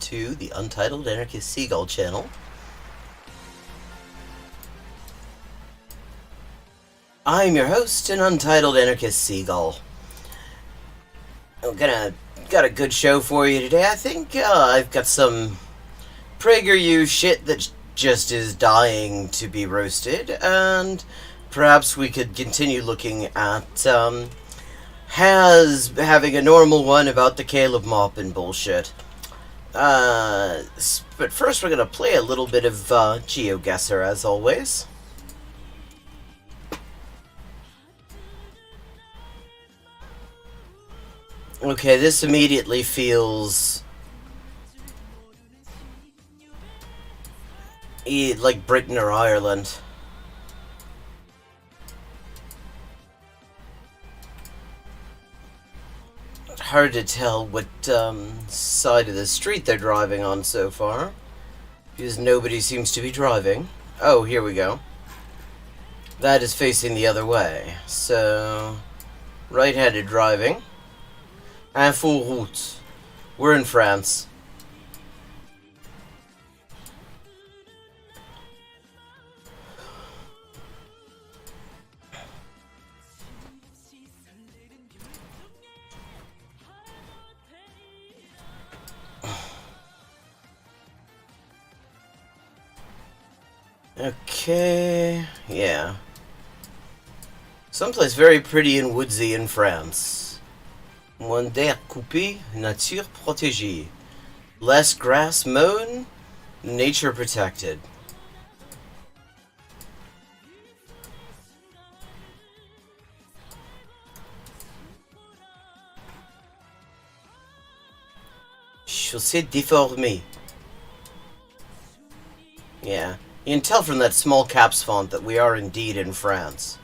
to the Untitled Anarchist Seagull channel. I'm your host, an Untitled Anarchist Seagull. Got a good show for you today. I think I've got some PragerU shit that just is dying to be roasted, and perhaps we could continue looking at having a normal one about the Caleb Maupin bullshit. But first we're gonna play a little bit of Geoguessr, as always. Okay, this immediately feels like Britain or Ireland. Hard to tell what side of the street they're driving on so far, because nobody seems to be driving. Oh, here we go. That is facing the other way, so right-handed driving. Info route. We're in France. Okay, yeah. Someplace very pretty and woodsy in France. Moins d'air coupé, nature protégée. Less grass mown, nature protected. Chaussée déformée. Yeah, you can tell from that small caps font that we are indeed in France.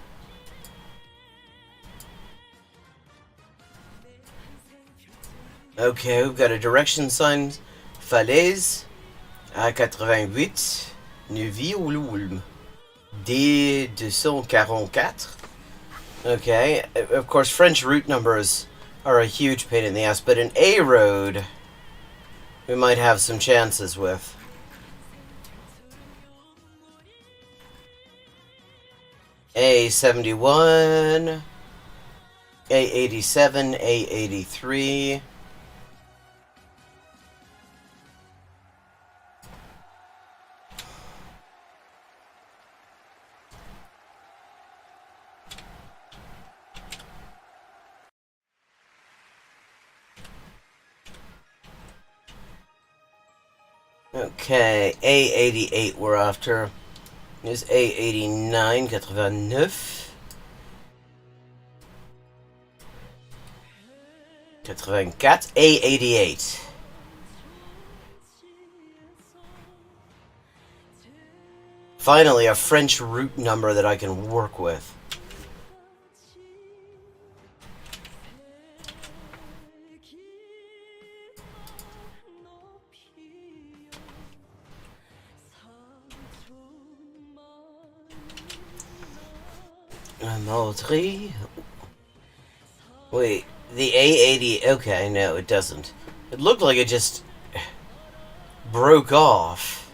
Okay, we've got a direction sign. Falaise, A88, Neuville-Ulm. D244. Okay, of course French route numbers are a huge pain in the ass, but an A road we might have some chances with. A71, A87, A83. Okay, A88 we're after. Here's A89, 89. 84, A88. Finally, a French route number that I can work with. Moultrie. Wait, the A80. Okay, no, it doesn't. It looked like it just broke off,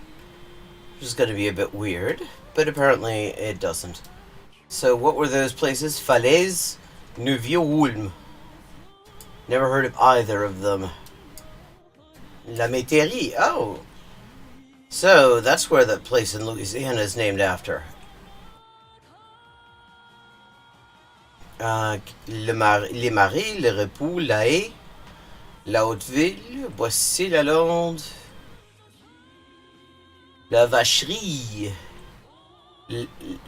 which is going to be a bit weird, but apparently it doesn't. So, what were those places? Falaise, Neuville-Ulm. Never heard of either of them. La Métairie. Oh, so that's where that place in Louisiana is named after. Les Marais, le Repos, la Haye, la Haute-Ville, Boissy-la-Londe, la Vacherie,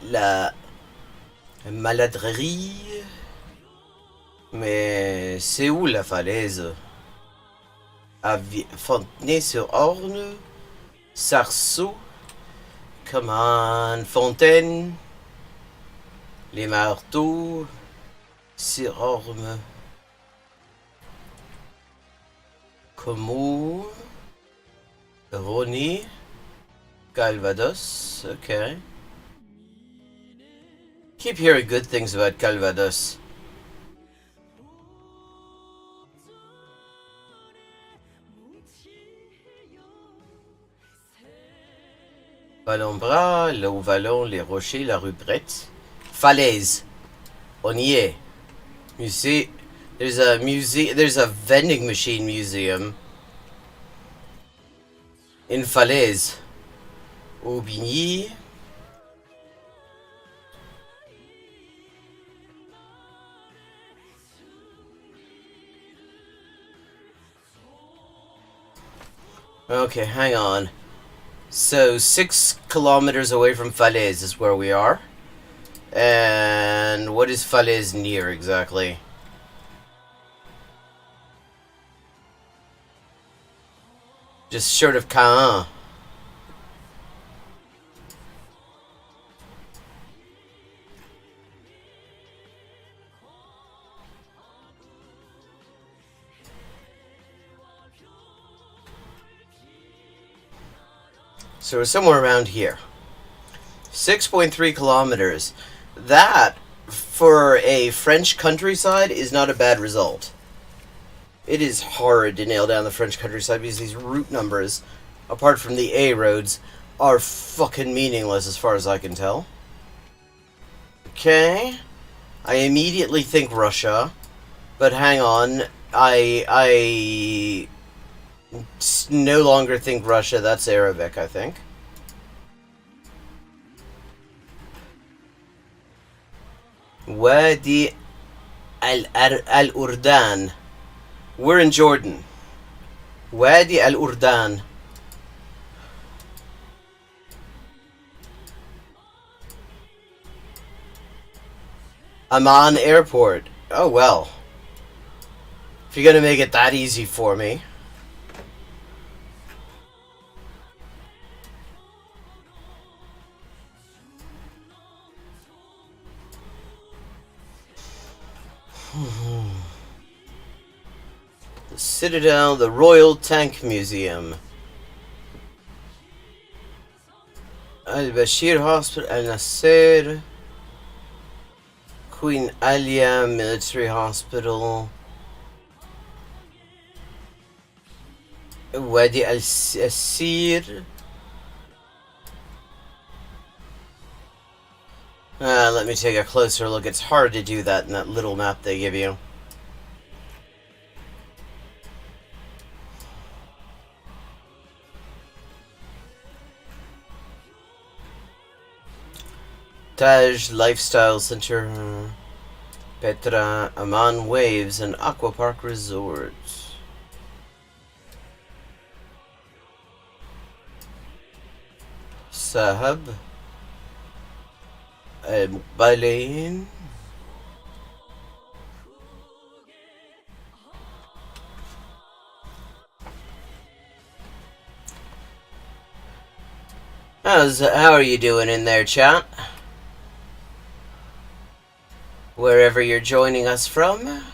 la Maladrerie. Mais c'est où la falaise? À Fontenay-sur-Orne, Sarceau, come on, Fontaine, les Marteaux, Sur-Orme, Como, Rony, Calvados. Okay. Keep hearing good things about Calvados. Vallon Bras, le Haut-Vallon, les Rochers, la rue Brette. Falaise. On y est. You see, there's a vending machine museum in Falaise. Aubigny. Okay, hang on. So 6 kilometers away from Falaise is where we are. And what is Falaise near exactly? Just short of Caen. So we're somewhere around here. 6.3 kilometers. That, for a French countryside, is not a bad result. It is hard to nail down the French countryside because these route numbers, apart from the A roads, are fucking meaningless as far as I can tell. Okay. I immediately think Russia, but hang on. I no longer think Russia. That's Arabic, I think. Wadi al-Urdan. We're in Jordan. Wadi al-Urdan. Amman Airport. Oh well. If you're gonna make it that easy for me. The Citadel, the Royal Tank Museum. Al-Bashir Hospital, Al-Nasser. Queen Alia Military Hospital. Wadi al-Assir. Let me take a closer look. It's hard to do that in that little map they give you. Taj Lifestyle Center, Petra, Amman Waves, and Aqua Park Resort. Sahab, Balein. How are you doing in there, chat? Wherever you're joining us from.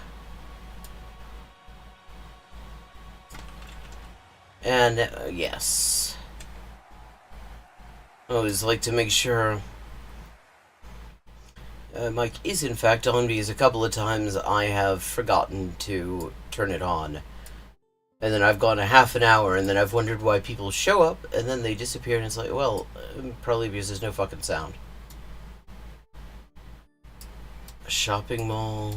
And, yes. I always like to make sure mic is in fact on, because a couple of times I have forgotten to turn it on. And then I've gone a half an hour, and then I've wondered why people show up, and then they disappear, and it's like, well, probably because there's no fucking sound. A shopping mall.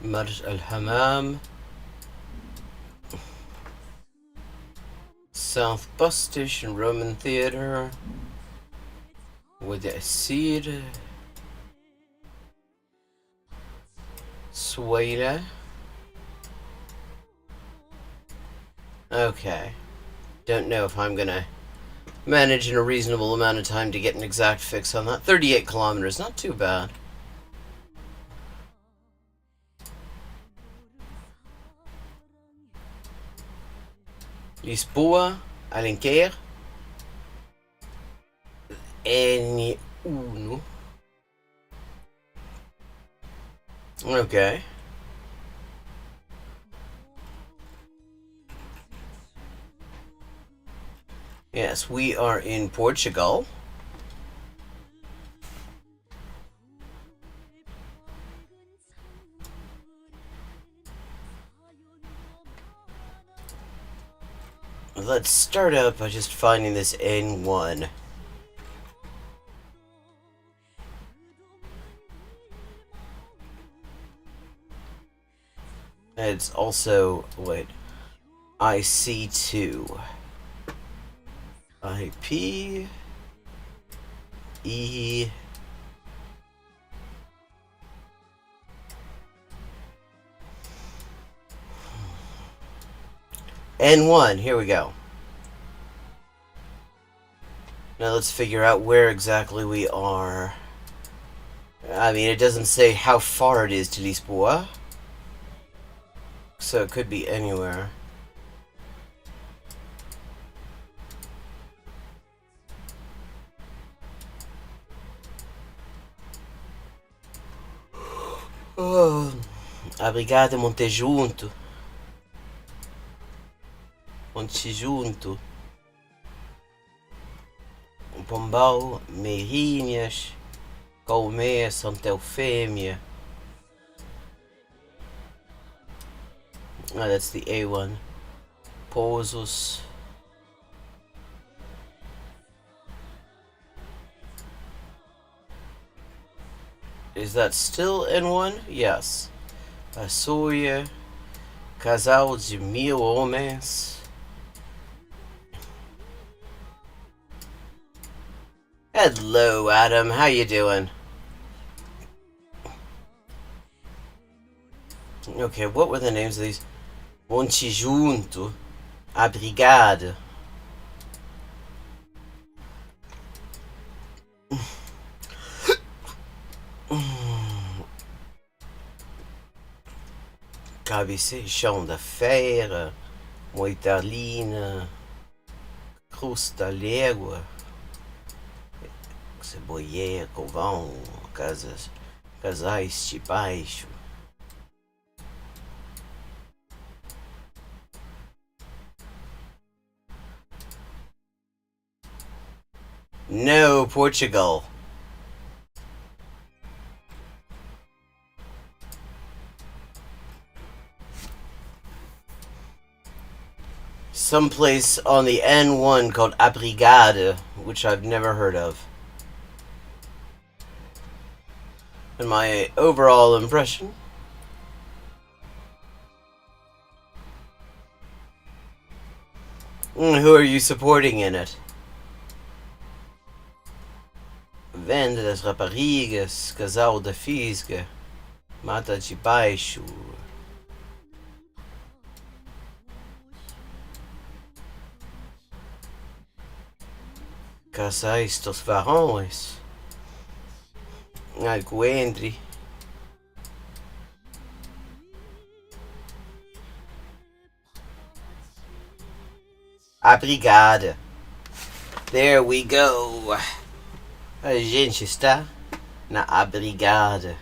Marj al-Hammam. South Bus Station, Roman Theater. Wadi Assir. Suwaila. Okay. Don't know if I'm gonna manage in a reasonable amount of time to get an exact fix on that. 38 kilometers, not too bad. Lisboa, Alenquer, N1. Okay. Yes, we are in Portugal. Let's start out by just finding this N1. It's also, wait, IC2. IP E N1. Here we go. Now let's figure out where exactly we are. I mean, it doesn't say how far it is to Lisboa, so it could be anywhere. Oh, obrigado, Monte Junto. Monte Junto. Pombal, Meirinhas, Colmeia, Santa Eufêmia. Oh, that's the A1. Pousos. Is that still N1? Yes. Açúia. Casal de 1000 homens. Hello, Adam. How you doing? Okay, what were the names of these? Monte Junto. Obrigado. Cabeceirão da Feira. Moitalina. Cruz da Légua. Ceboieira, Covão. Casais de Baixo. No, Portugal. Someplace on the N1 called Obrigado, which I've never heard of. And my overall impression. Who are you supporting in it? Venda das Raparigas, Casal da Fisga, Mata de Baixo. Casais dos Varões. Alcoendre. Obrigada. There we go. A gente está na Obrigada.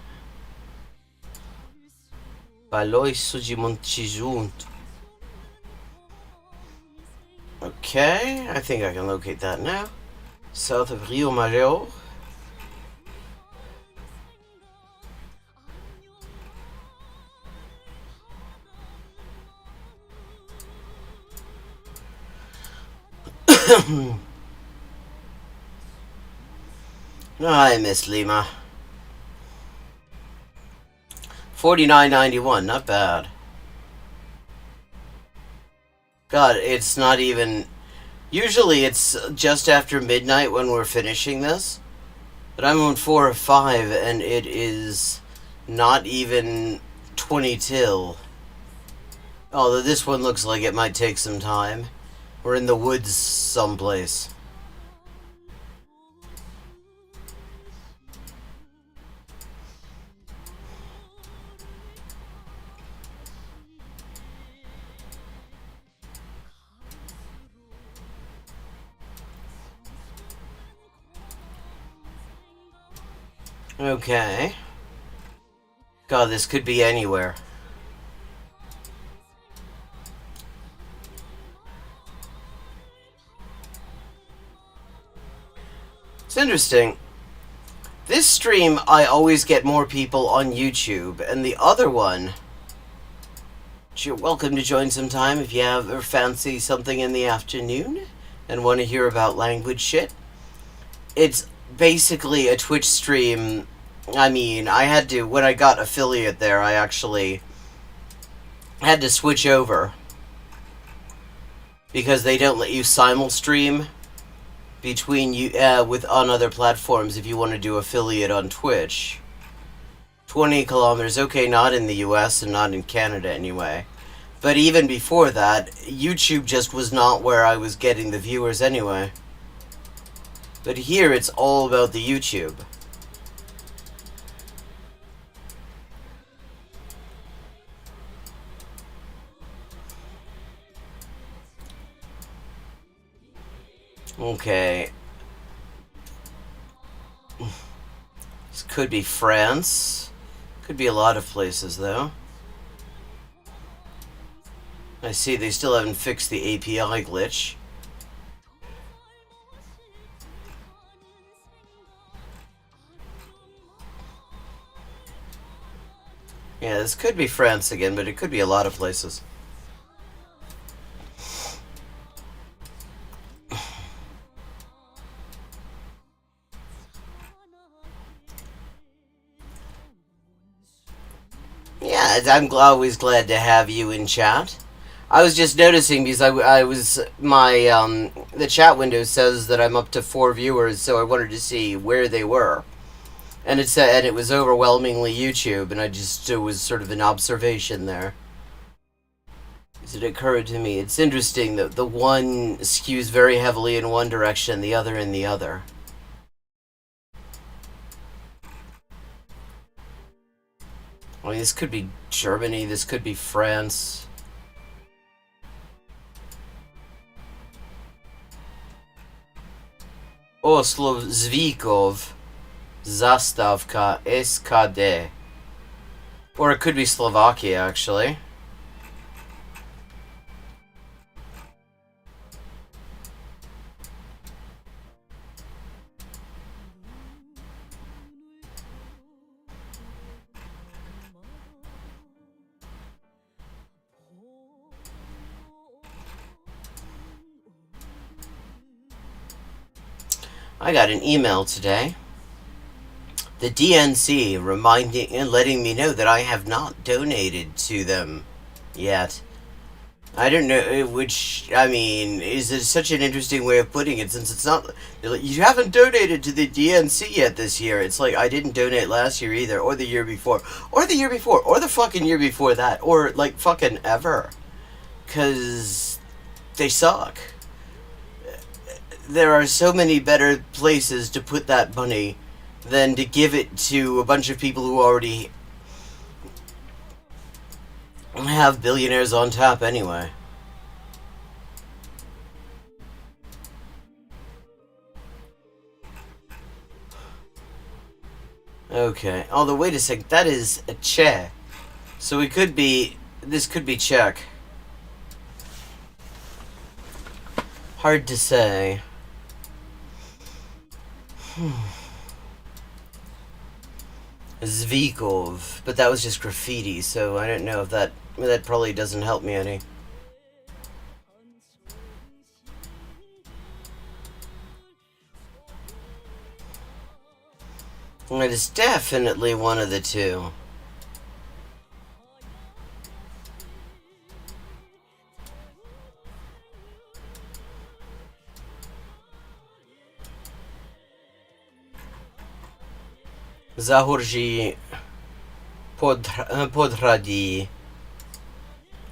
Baloiço de Monte Junto. Okay, I think I can locate that now. South of Rio Maior. I miss Lima. 49.91, not bad. God, it's not even. Usually it's just after midnight when we're finishing this. But I'm on 4 or 5 and it is not even 20 till. Although this one looks like it might take some time. We're in the woods someplace. Okay. God, this could be anywhere. It's interesting. This stream, I always get more people on YouTube, and the other one, you're welcome to join sometime if you have or fancy something in the afternoon and want to hear about language shit. It's basically a Twitch stream. I mean, I had to, when I got affiliate there, I actually had to switch over because they don't let you simul stream between you with on other platforms if you want to do affiliate on Twitch. 20 kilometers, okay, not in the US and not in Canada anyway. But even before that, YouTube just was not where I was getting the viewers anyway. But here it's all about the YouTube. Okay. This could be France. Could be a lot of places, though. I see they still haven't fixed the API glitch. Yeah, this could be France again, but it could be a lot of places. Yeah, I'm always glad to have you in chat. I was just noticing because I was my the chat window says that I'm up to 4 viewers, so I wanted to see where they were, and it said it was overwhelmingly YouTube, and it was sort of an observation there. As it occurred to me, it's interesting that the one skews very heavily in one direction, the other in the other. I mean, this could be Germany, this could be France. Oslo Zvikov, Zastavka, SKD. Or it could be Slovakia, actually. I got an email today. The DNC reminding and letting me know that I have not donated to them yet. I don't know, which, I mean, is such an interesting way of putting it, since it's not, like, you haven't donated to the DNC yet this year. It's like, I didn't donate last year either, or the year before, or the year before, or the fucking year before that, or, like, fucking ever. Because they suck. There are so many better places to put that money than to give it to a bunch of people who already have billionaires on tap anyway. Okay. Although, wait a sec. That is a Czech. So it could be... This could be Czech. Hard to say. Zvikov. But that was just graffiti, so I don't know if that... That probably doesn't help me any. It is definitely one of the two. Zahorji Podradi.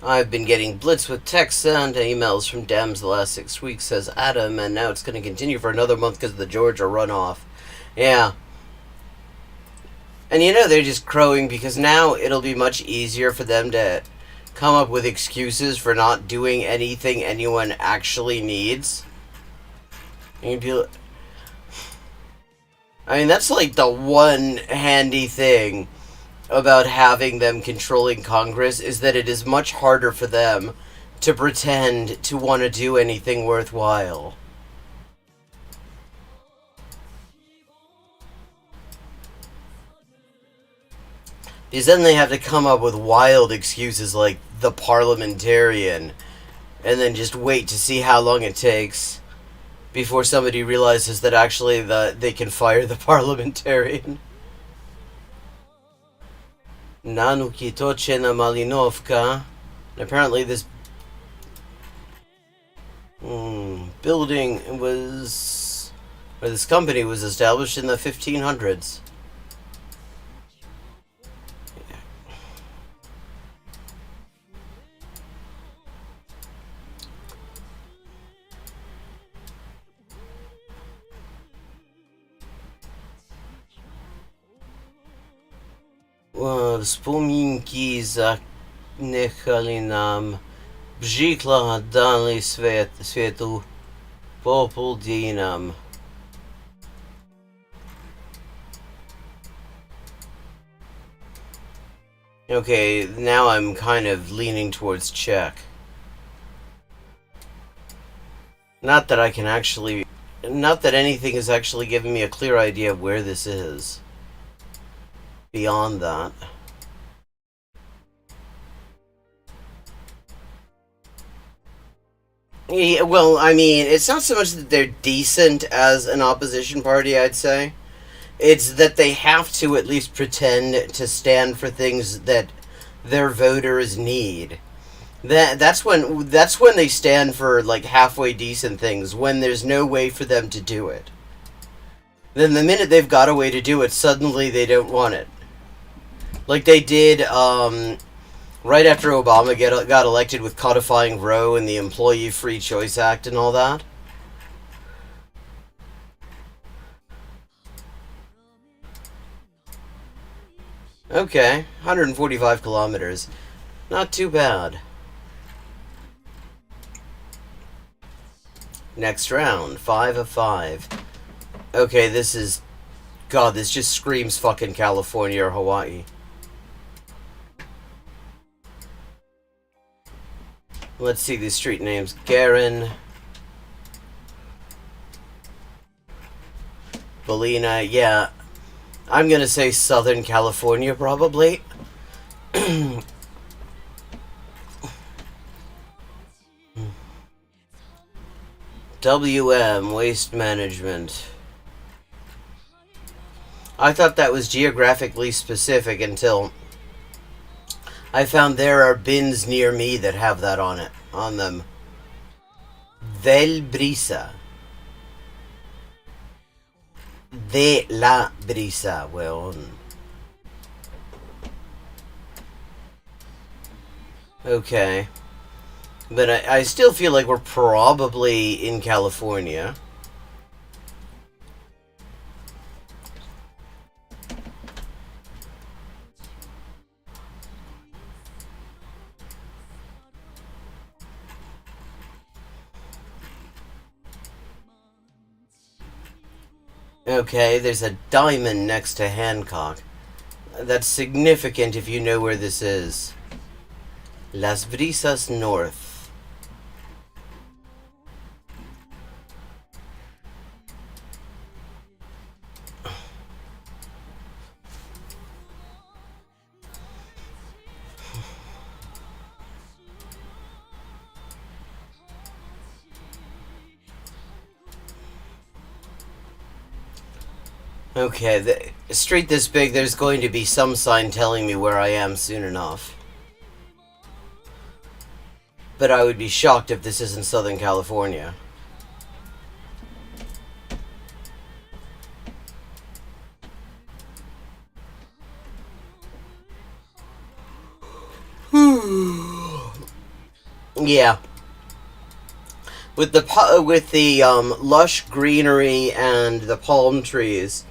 I've been getting blitzed with texts and emails from Dems the last 6 weeks, says Adam, and now it's going to continue for another month because of the Georgia runoff. Yeah. And you know, they're just crowing because now it'll be much easier for them to come up with excuses for not doing anything anyone actually needs. I mean, that's like the one handy thing about having them controlling Congress is that it is much harder for them to pretend to want to do anything worthwhile. Because then they have to come up with wild excuses like the parliamentarian, and then just wait to see how long it takes before somebody realizes that actually they can fire the parliamentarian. Nanuki Tochena Malinovka. Apparently this building was... or this company was established in the 1500s. Wspominki zanechali nam brzikla dali svetu popudinam. Okay, now I'm kind of leaning towards Czech. Not that I can actually... not that anything is actually giving me a clear idea of where this is. Beyond that. Yeah, well, I mean, it's not so much that they're decent as an opposition party, I'd say. It's that they have to at least pretend to stand for things that their voters need. That's when they stand for like halfway decent things, when there's no way for them to do it. Then the minute they've got a way to do it, suddenly they don't want it. Like they did right after Obama got elected with codifying Roe and the Employee Free Choice Act and all that. Okay, 145 kilometers. Not too bad. Next round, 5 of 5. Okay, this is... God, this just screams fucking California or Hawaii. Let's see these street names. Garin. Belina, yeah. I'm gonna say Southern California, probably. WM, Waste Management. I thought that was geographically specific until I found there are bins near me that have that on them. Del Brisa. De la Brisa, weón. Okay. But I still feel like we're probably in California. Okay, there's a diamond next to Hancock. That's significant if you know where this is. Las Brisas North. Okay, the street this big, there's going to be some sign telling me where I am soon enough. But I would be shocked if this isn't Southern California. Yeah. With the lush greenery and the palm trees,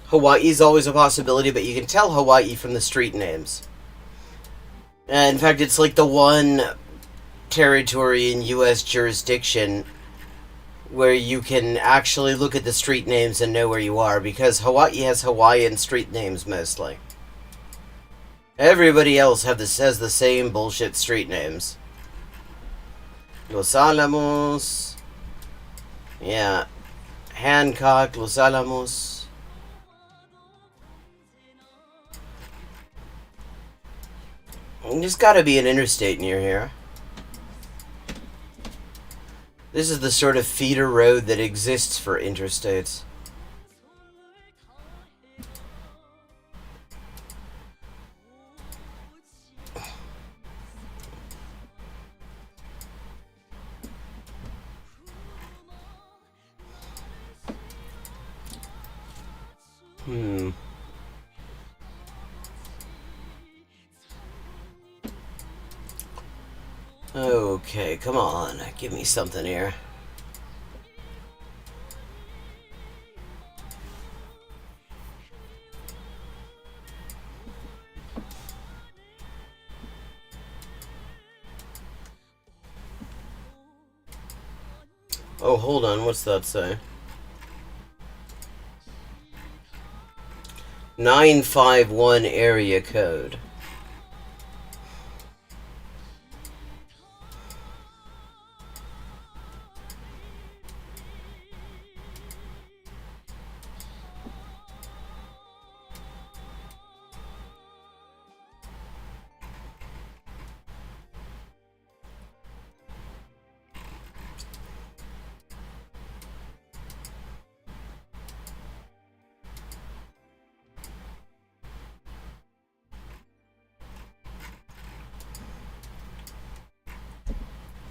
Hawaii's always a possibility, but you can tell Hawaii from the street names. In fact, it's like the one territory in U.S. jurisdiction where you can actually look at the street names and know where you are, because Hawaii has Hawaiian street names mostly. Everybody else has the same bullshit street names. Los Alamos. Yeah. Hancock, Los Alamos. There's gotta be an interstate near here. This is the sort of feeder road that exists for interstates. Okay, come on. Give me something here. Oh, hold on. What's that say? 951 area code.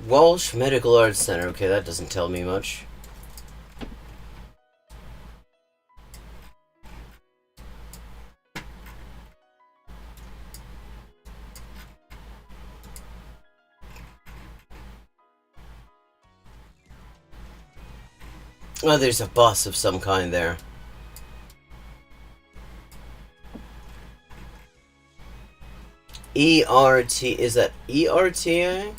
Walsh Medical Arts Center. Okay, that doesn't tell me much. Oh, there's a bus of some kind there. ERT. Is that ERTA?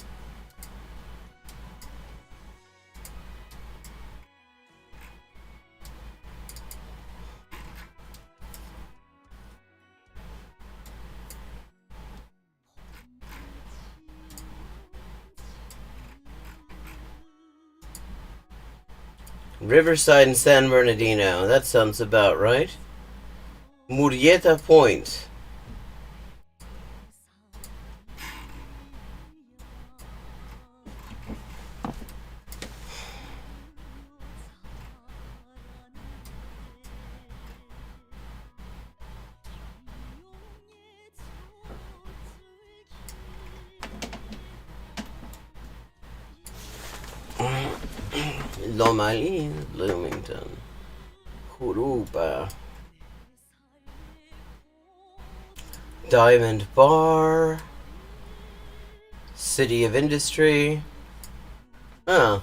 Riverside and San Bernardino. That sounds about right. Murrieta Point. Lomali, Bloomington. Jurupa. Diamond Bar. City of Industry. Oh.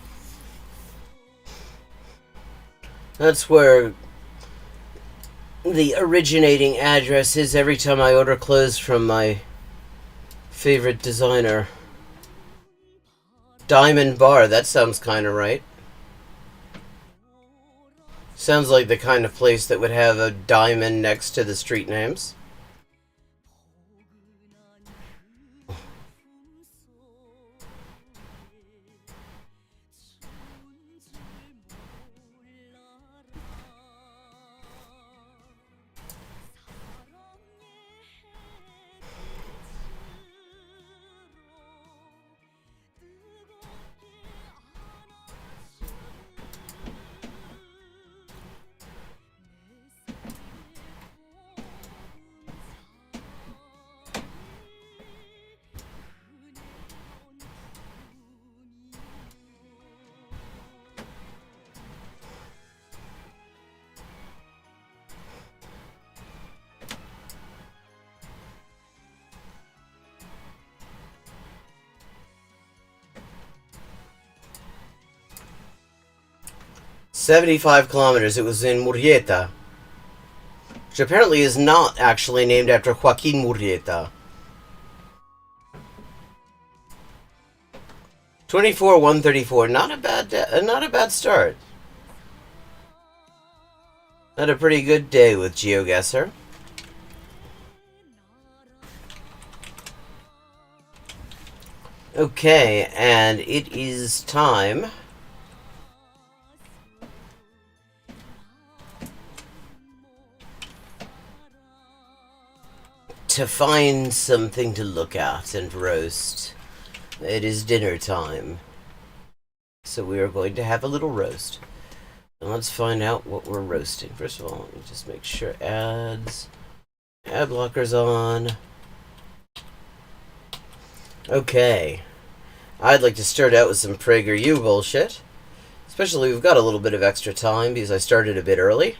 That's where the originating address is every time I order clothes from my favorite designer. Diamond Bar, that sounds kind of right. Sounds like the kind of place that would have a diamond next to the street names. "75 kilometers. It was in Murrieta, which apparently is not actually named after Joaquin Murrieta. 24,134. Not a bad start. Had a pretty good day with Geoguessr. Okay, and it is time to find something to look at and roast. It is dinner time, so we are going to have a little roast. And let's find out what we're roasting. First of all, let me just make sure ad blocker's on. Okay, I'd like to start out with some PragerU bullshit. Especially we've got a little bit of extra time because I started a bit early.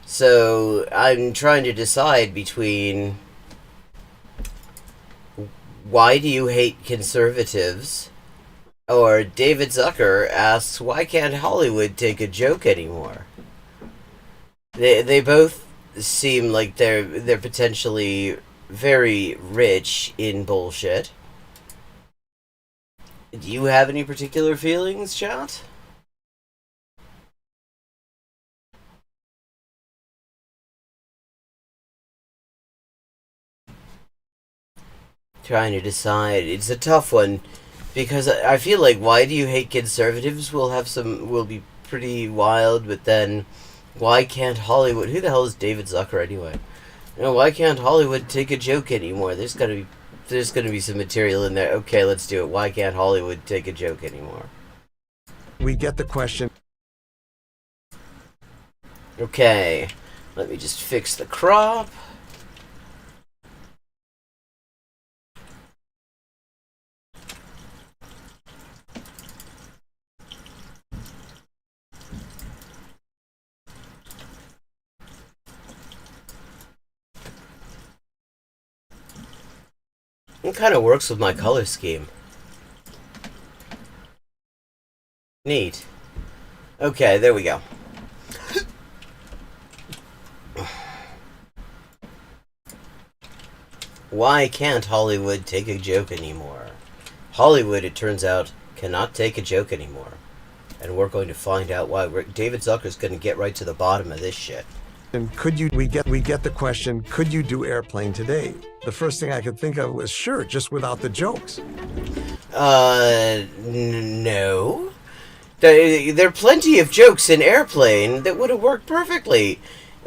So I'm trying to decide between why do you hate conservatives, or David Zucker asks why can't Hollywood take a joke anymore. They both seem like they're potentially very rich in bullshit. Do you have any particular feelings, chat? Trying to decide. It's a tough one because I feel like why do you hate conservatives will be pretty wild, but then why can't Hollywood? Who the hell is David Zucker anyway? You know, why can't Hollywood take a joke anymore? There's gonna be some material in there. Okay, let's do it. Why can't Hollywood take a joke anymore? We get the question. Okay, let me just fix the crop. It kind of works with my color scheme. Neat. Okay, there we go. Why can't Hollywood take a joke anymore? Hollywood, it turns out, cannot take a joke anymore. And we're going to find out why. David Zucker's going to get right to the bottom of this shit. And we get the question, could you do Airplane today? The first thing I could think of was sure, just without the jokes. No. There are plenty of jokes in Airplane that would have worked perfectly.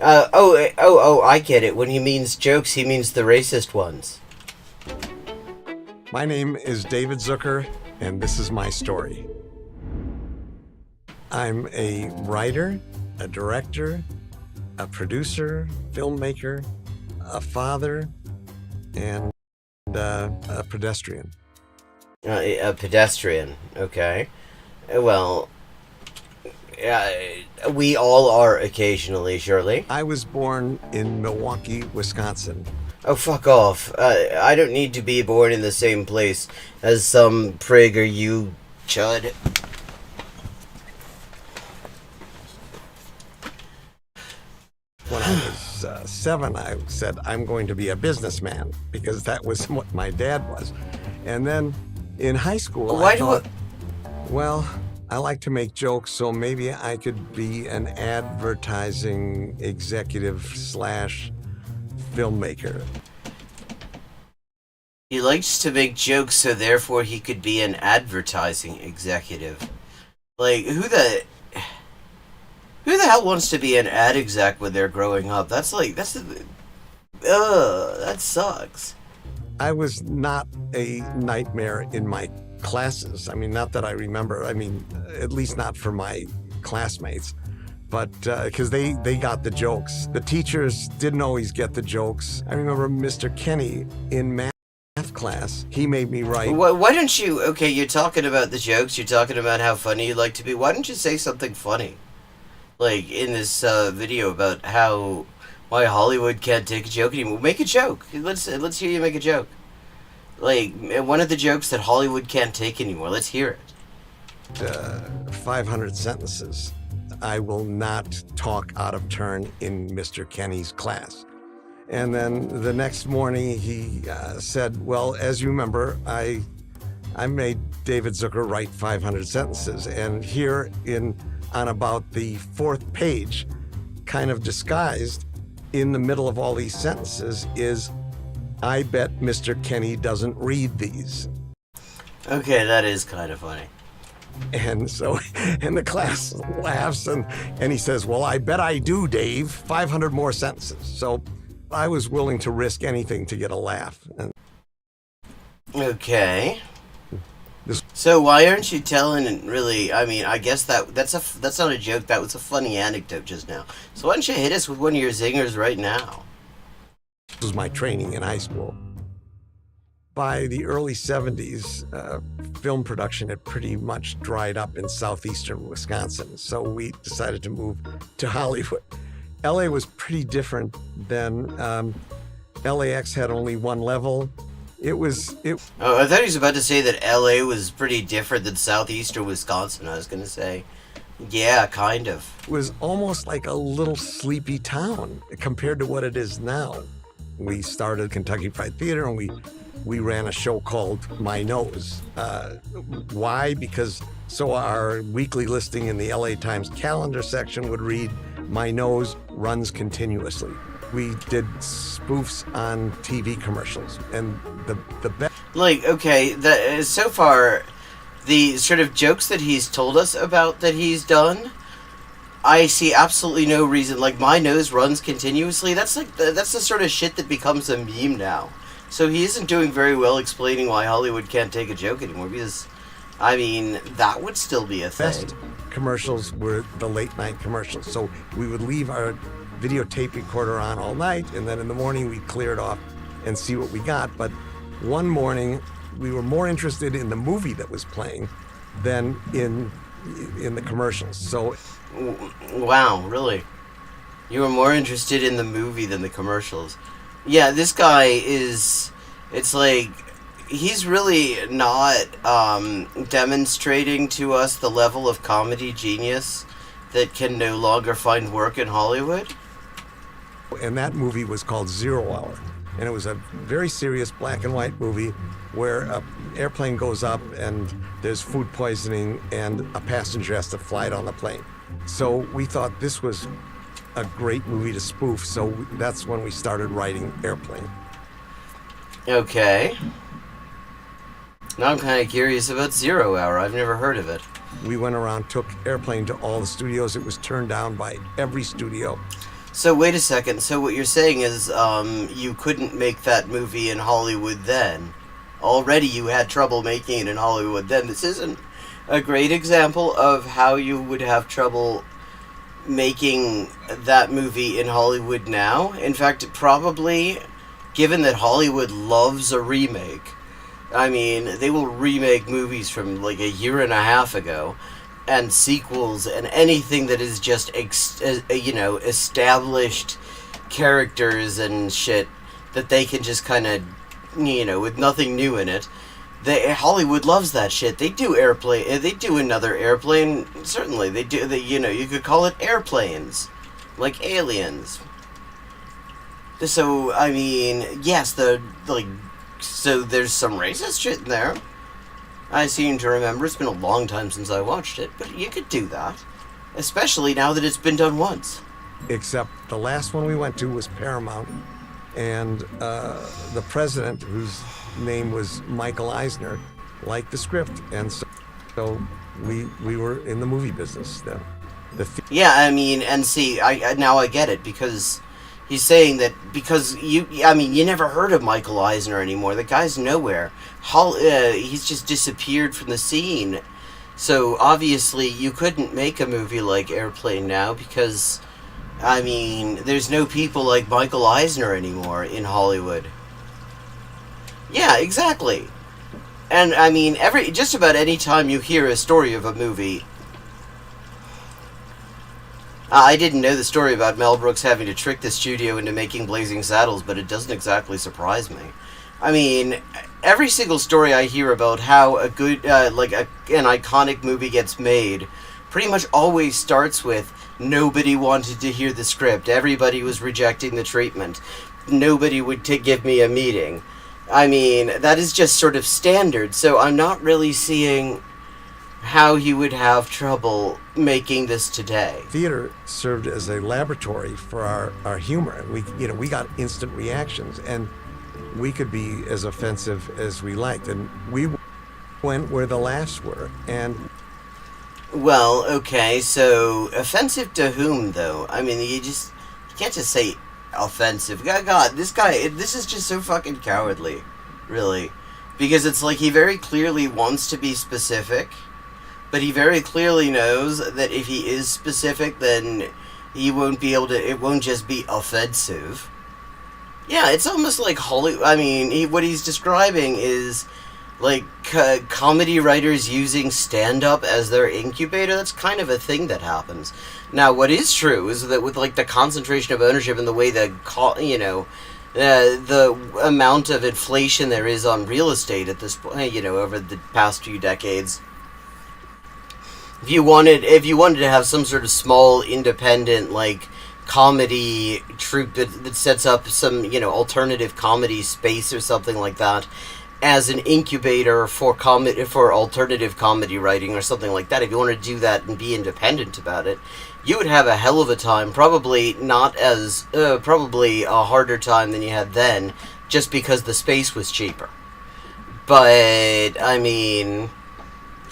I get it. When he means jokes, he means the racist ones. My name is David Zucker, and this is my story. I'm a writer, a director, a producer, filmmaker, a father, and a pedestrian. A pedestrian, okay. Well, we all are occasionally, surely. I was born in Milwaukee, Wisconsin. Oh, fuck off. I don't need to be born in the same place as some PragerU chud. When I was 7, I said, I'm going to be a businessman, because that was what my dad was. And then in high school, I thought, well, I like to make jokes, so maybe I could be an advertising executive / filmmaker. He likes to make jokes, so therefore he could be an advertising executive. Like, who the hell wants to be an ad exec when they're growing up? That sucks. I was not a nightmare in my classes. I mean, not that I remember. I mean, at least not for my classmates. But because they got the jokes. The teachers didn't always get the jokes. I remember Mr. Kenny in math class, he made me write. Why don't you, okay, you're talking about the jokes, you're talking about how funny you like to be. Why don't you say something funny? Like in this video about why Hollywood can't take a joke anymore. Make a joke. Let's hear you make a joke. Like one of the jokes that Hollywood can't take anymore. Let's hear it. 500 sentences. I will not talk out of turn in Mr. Kenny's class. And then the next morning he said, well, as you remember, I made David Zucker write 500 sentences. And here on about the 4th page, kind of disguised in the middle of all these sentences, is, I bet Mr. Kenny doesn't read these. Okay, that is kind of funny. And so, and the class laughs, and he says, "Well, I bet I do, Dave. 500 more sentences." So I was willing to risk anything to get a laugh. And Okay. this So why aren't you telling? Really, I mean, I guess that's not a joke. That was a funny anecdote just now. So why don't you hit us with one of your zingers right now? was my training in high school. By the early 70s, film production had pretty much dried up in southeastern Wisconsin, so we decided to move to Hollywood. LA was pretty different then. LAX had only one level. It Oh, I thought he was about to say that L.A. was pretty different than southeastern Wisconsin. I was gonna say, yeah, kind of. was almost like a little sleepy town compared to what it is now. We started Kentucky Fried Theater, and we ran a show called My Nose. Why? Because so our weekly listing in the LA Times calendar section would read, "My nose runs continuously." We did spoofs on TV commercials, and the best. Like, okay, so far, the sort of jokes that he's told us about that he's done, I see absolutely no reason. Like, my nose runs continuously. That's the sort of shit that becomes a meme now. So he isn't doing very well explaining why Hollywood can't take a joke anymore. Because, I mean, that would still be a thing. Best commercials were the late night commercials. So we would leave our videotape recorder on all night, and then in the morning we'd clear it off and see what we got. But one morning we were more interested in the movie that was playing than in the commercials. So Wow, really? You were more interested in the movie than the commercials. Yeah, this guy is... It's like... He's really not demonstrating to us the level of comedy genius that can no longer find work in Hollywood. and that movie was called 0 Hour. And it was a very serious black and white movie where an airplane goes up and there's food poisoning and a passenger has to fly it on the plane. So we thought this was a great movie to spoof, so that's when we started writing Airplane. Okay. Now I'm kind of curious about 0 Hour. I've never heard of it. We went around, took Airplane to all the studios. It was turned down by every studio. So wait a second. So what you're saying is you couldn't make that movie in Hollywood then. Already you had trouble making it in Hollywood then. This isn't a great example of how you would have trouble making that movie in Hollywood now. In fact, probably, given that Hollywood loves a remake, I mean, they will remake movies from like a year and a half ago, and sequels, and anything that is just, established characters and shit that they can just kind of, with nothing new in it. Hollywood loves that shit. They do Airplane. They do another Airplane. Certainly, they do. You could call it Airplanes, like Aliens. So I mean, yes, so there's some racist shit in there. I seem to remember. It's been a long time since I watched it, but you could do that, especially now that it's been done once. Except the last one we went to was Paramount, and the president, whose name was Michael Eisner, liked the script, and so we were in the movie business then. Yeah, I mean, and see, I now I get it, because he's saying that because you never heard of Michael Eisner anymore. The guy's nowhere. He's just disappeared from the scene. So obviously you couldn't make a movie like Airplane now because, I mean, there's no people like Michael Eisner anymore in Hollywood. Yeah, exactly. And I mean, just about any time you hear a story of a movie. I didn't know the story about Mel Brooks having to trick the studio into making Blazing Saddles, but it doesn't exactly surprise me. I mean, every single story I hear about how a good, an iconic movie gets made, pretty much always starts with, nobody wanted to hear the script, everybody was rejecting the treatment, nobody would give me a meeting. I mean, that is just sort of standard, so I'm not really seeing how he would have trouble making this today. Theater served as a laboratory for our humor. We got instant reactions, and we could be as offensive as we liked. And we went where the laughs were. And Well, okay, so offensive to whom, though? I mean, you can't just say offensive. God, this is just so fucking cowardly, really, because it's like he very clearly wants to be specific, but he very clearly knows that if he is specific, then he won't be able to. It won't just be offensive. Yeah, it's almost like Hollywood. I mean, what he's describing is like comedy writers using stand-up as their incubator. That's kind of a thing that happens. Now, what is true is that with like the concentration of ownership and the way that the amount of inflation there is on real estate at this point, over the past few decades, if you wanted to have some sort of small independent like comedy troupe that sets up some alternative comedy space or something like that as an incubator for alternative comedy writing or something like that, if you want to do that and be independent about it, you would have a hell of a time. Probably a harder time than you had then, just because the space was cheaper. But I mean,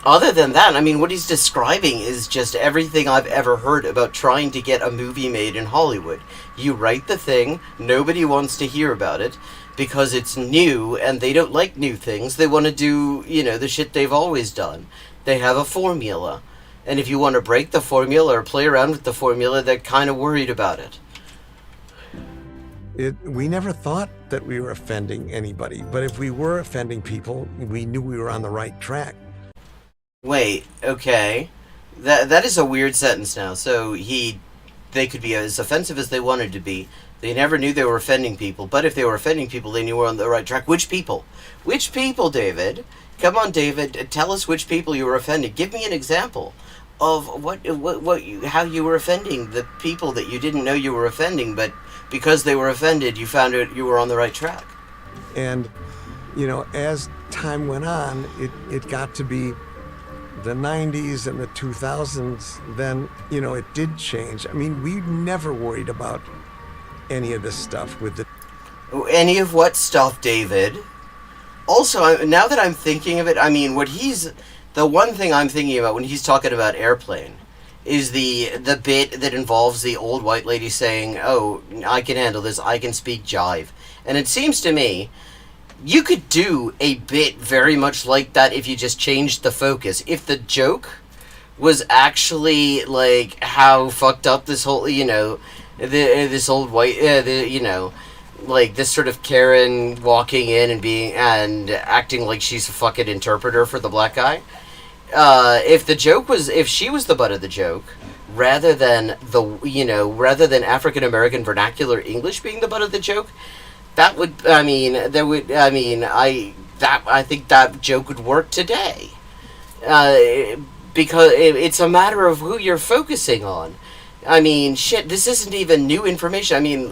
other than that, I mean, what he's describing is just everything I've ever heard about trying to get a movie made in Hollywood. You write the thing, nobody wants to hear about it, because it's new, and they don't like new things. They want to do, the shit they've always done. They have a formula. And if you want to break the formula or play around with the formula, they're kind of worried about it. We never thought that we were offending anybody, but if we were offending people, we knew we were on the right track. Wait, okay. That is a weird sentence now. So they could be as offensive as they wanted to be. They never knew they were offending people, but if they were offending people, they knew we were on the right track. Which people? Which people, David? Come on, David. Tell us which people you were offending. Give me an example of how you were offending the people that you didn't know you were offending, but because they were offended, you found out you were on the right track. And, as time went on, it got to be the 90s and the 2000s. Then, it did change. I mean, we never worried about any of this stuff with the... Any of what stuff, David? Also, now that I'm thinking of it, I mean, the one thing I'm thinking about when he's talking about Airplane is the bit that involves the old white lady saying, "Oh, I can handle this, I can speak jive." And it seems to me, you could do a bit very much like that if you just changed the focus. If the joke was actually, like, how fucked up this whole, this old white, like this sort of Karen walking in and acting like she's a fucking interpreter for the black guy. If she was the butt of the joke, rather than African American vernacular English being the butt of the joke, I think that joke would work today. Because it's a matter of who you're focusing on. I mean, shit, this isn't even new information. I mean,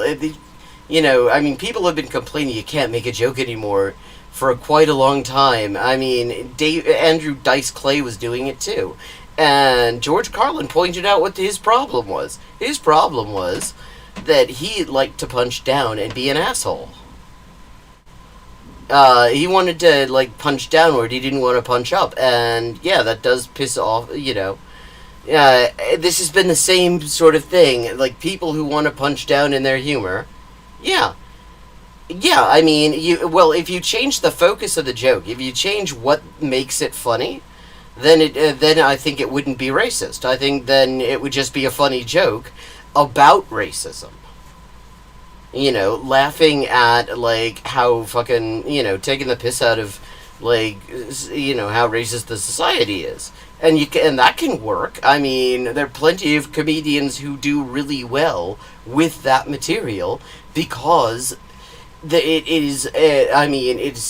people have been complaining you can't make a joke anymore for quite a long time. I mean, Andrew Dice Clay was doing it too. And George Carlin pointed out what his problem was. His problem was that he liked to punch down and be an asshole. He wanted to, like, punch downward. He didn't want to punch up. And, yeah, that does piss off, this has been the same sort of thing. Like, people who want to punch down in their humor. Yeah. Yeah, I mean, if you change the focus of the joke, if you change what makes it funny, then I think it wouldn't be racist. I think then it would just be a funny joke about racism. Laughing at, like, how fucking, taking the piss out of, like, how racist the society is. And that can work. I mean, there are plenty of comedians who do really well with that material because it's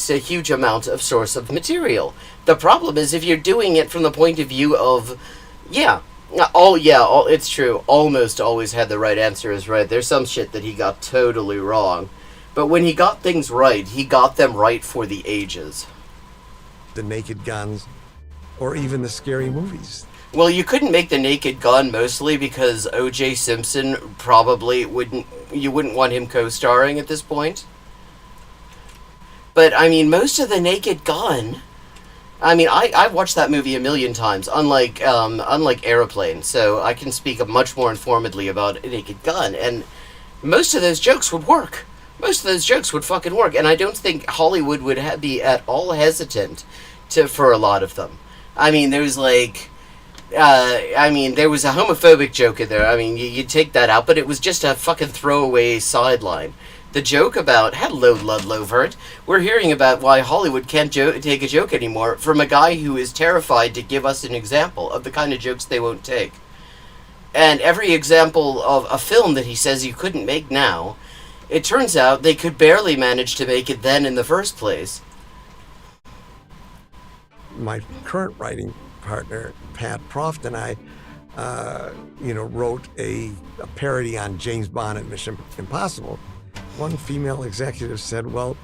a huge amount of source of material. The problem is if you're doing it from the point of view of, it's true, almost always had the right answer is right. There's some shit that he got totally wrong. But when he got things right, he got them right for the ages. The Naked Guns, or even the scary movies. Well, you couldn't make the Naked Gun mostly because O.J. Simpson probably you wouldn't want him co-starring at this point. But, I mean, most of the Naked Gun, I mean, I've watched that movie a million times, unlike Aeroplane, so I can speak much more informedly about Naked Gun, and most of those jokes would work. Most of those jokes would fucking work, and I don't think Hollywood would be at all hesitant for a lot of them. I mean, there was there was a homophobic joke in there. I mean, you take that out, but it was just a fucking throwaway sideline. The joke about hello Ludlovert, we're hearing about why Hollywood can't take a joke anymore from a guy who is terrified to give us an example of the kind of jokes they won't take. And every example of a film that he says you couldn't make now, it turns out they could barely manage to make it then in the first place. My current writing partner, Pat Proft, and I, wrote a parody on James Bond and Mission Impossible. One female executive said, well,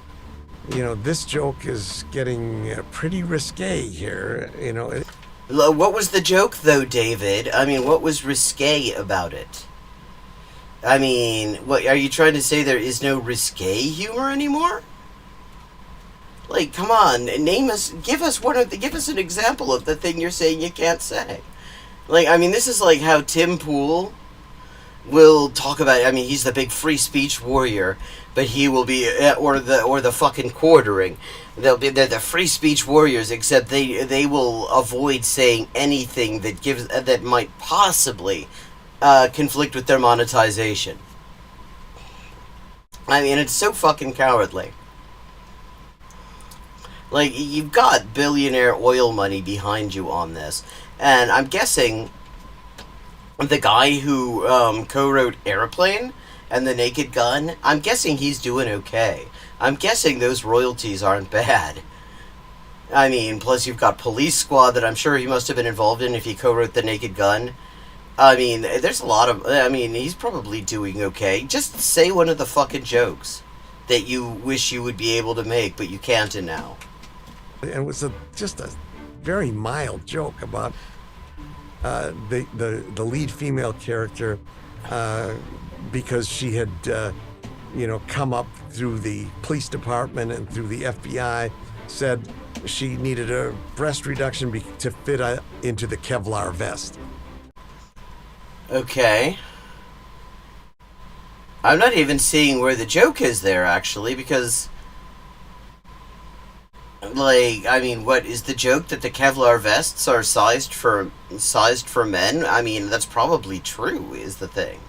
this joke is getting pretty risque here, What was the joke, though, David? I mean, what was risque about it? I mean, what are you trying to say? There is no risque humor anymore? Like, come on, give us an example of the thing you're saying you can't say. Like, I mean, this is like how Tim Pool will talk about. I mean, he's the big free speech warrior, but he will be or the fucking quartering. They're the free speech warriors, except they will avoid saying anything that might possibly conflict with their monetization. I mean, it's so fucking cowardly. Like, you've got billionaire oil money behind you on this, and I'm guessing the guy who co-wrote Airplane and The Naked Gun, I'm guessing he's doing okay. I'm guessing those royalties aren't bad. I mean, plus you've got Police Squad that I'm sure he must have been involved in if he co-wrote The Naked Gun. I mean, there's a lot of... I mean, he's probably doing okay. Just say one of the fucking jokes that you wish you would be able to make, but you can't now. And it was just a very mild joke about the lead female character because she had come up through the police department and through the FBI, said she needed a breast reduction to fit into the Kevlar vest. Okay. I'm not even seeing where the joke is there, actually, because... Like, I mean, what is the joke that the Kevlar vests are sized for men? I mean, that's probably true, is the thing.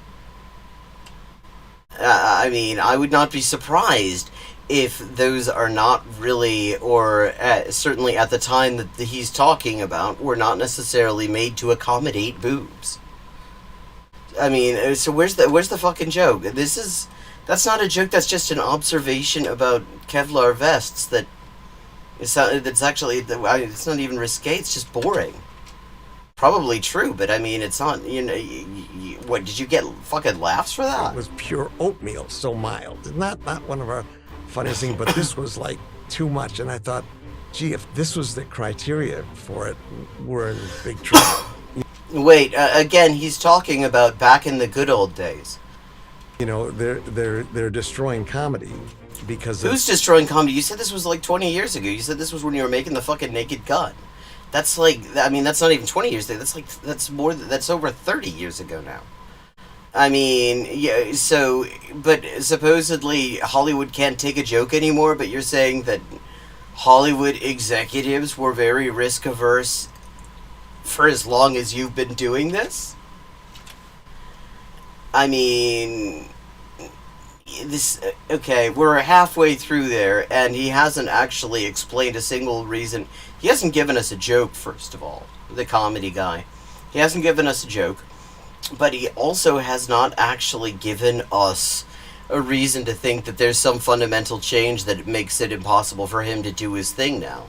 I mean, I would not be surprised if those are not really, or certainly at the time that he's talking about, were not necessarily made to accommodate boobs. I mean, so where's the fucking joke? That's not a joke. That's just an observation about Kevlar vests that. It's not even risque. It's just boring. Probably true, but I mean, it's not. What did you get? Fucking laughs for that? It was pure oatmeal, so mild. Not one of our funniest things, but this was like too much. And I thought, gee, if this was the criteria for it, we're in big trouble. Wait, again, he's talking about back in the good old days. They're destroying comedy. Because who's destroying comedy? You said this was like 20 years ago. You said this was when you were making the fucking Naked Gun. That's like, I mean, that's not even 20 years ago. That's over 30 years ago now. I mean, yeah, so, but supposedly Hollywood can't take a joke anymore, but you're saying that Hollywood executives were very risk averse for as long as you've been doing this? I mean... Okay, we're halfway through there, and he hasn't actually explained a single reason. He hasn't given us a joke, first of all, the comedy guy. He hasn't given us a joke, but he also has not actually given us a reason to think that there's some fundamental change that makes it impossible for him to do his thing now.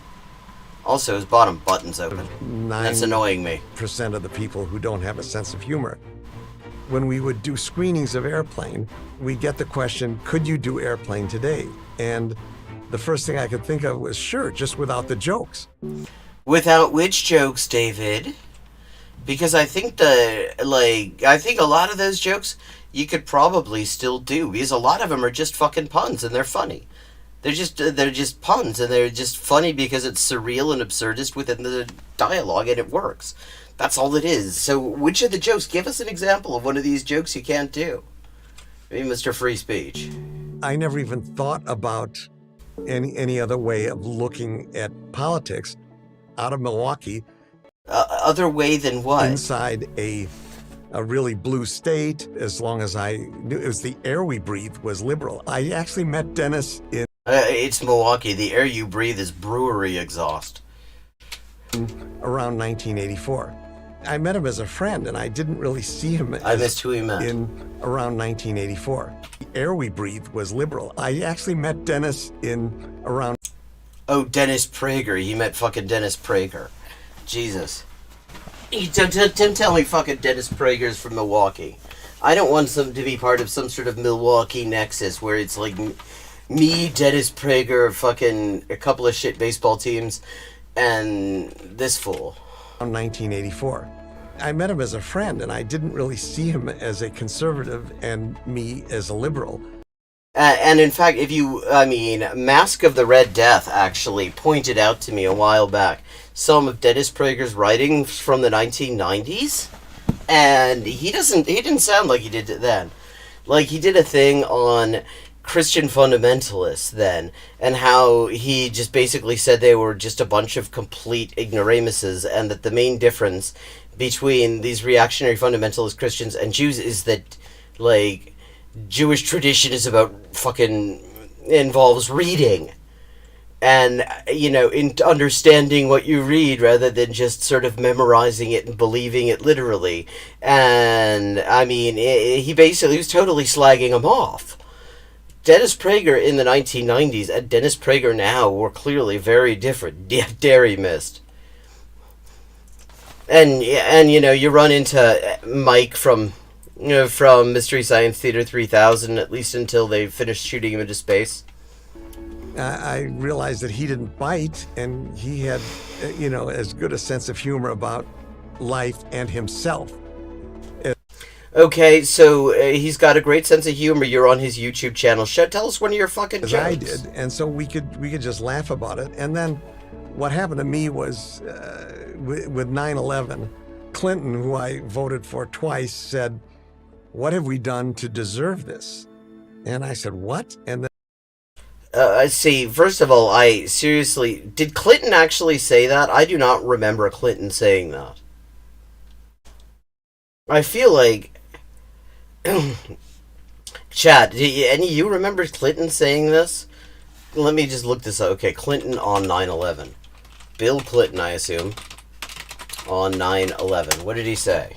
Also, his bottom button's open. That's annoying me. 9% of the people who don't have a sense of humor. When we would do screenings of Airplane, we get the question, could you do Airplane today? And the first thing I could think of was, sure, just without the jokes. Without which jokes, David? Because I think I think a lot of those jokes you could probably still do, because a lot of them are just fucking puns and they're funny. They're just puns, and they're just funny because it's surreal and absurdist within the dialogue, and it works. That's all it is. So, which of the jokes? Give us an example of one of these jokes you can't do. I mean, Mr. Free Speech. I never even thought about any other way of looking at politics out of Milwaukee. Other way than what? Inside a really blue state, as long as I knew it was the air we breathed was liberal. I actually met Dennis in It's Milwaukee. The air you breathe is brewery exhaust. around 1984. I met him as a friend, and I didn't really see him I missed who he met. in around 1984. The air we breathed was liberal. I actually met Dennis in around... Oh, Dennis Prager. He met fucking Dennis Prager. Jesus. Don't tell me fucking Dennis Prager's from Milwaukee. I don't want some to be part of some sort of Milwaukee nexus where it's like me, Dennis Prager, fucking a couple of shit baseball teams, and this fool. 1984. I met him as a friend, and I didn't really see him as a conservative and me as a liberal. And in fact, Mask of the Red Death actually pointed out to me a while back some of Dennis Prager's writings from the 1990s, and he didn't sound like he did it then. Like, he did a thing on Christian fundamentalists then, and how he just basically said they were just a bunch of complete ignoramuses, and that the main difference between these reactionary fundamentalist Christians and Jews is that, like, Jewish tradition is about fucking involves reading and, in understanding what you read rather than just sort of memorizing it and believing it literally. And he basically was totally slagging him off. Dennis Prager in the 1990s and Dennis Prager now were clearly very different. Dairy missed. And you run into Mike from Mystery Science Theater 3000, at least until they finished shooting him into space. I realized that he didn't bite, and he had, as good a sense of humor about life and himself. Okay, so he's got a great sense of humor. You're on his YouTube channel. Tell us one of your fucking jokes. I did, and so we could just laugh about it. And then what happened to me was with 9/11, Clinton, who I voted for twice, said, "What have we done to deserve this?" And I said, "What?" And then see, first of all, did Clinton actually say that? I do not remember Clinton saying that. I feel like... Chad, any of you remember Clinton saying this? Let me just look this up. Okay, Clinton on 9/11. Bill Clinton, I assume, on 9/11. What did he say?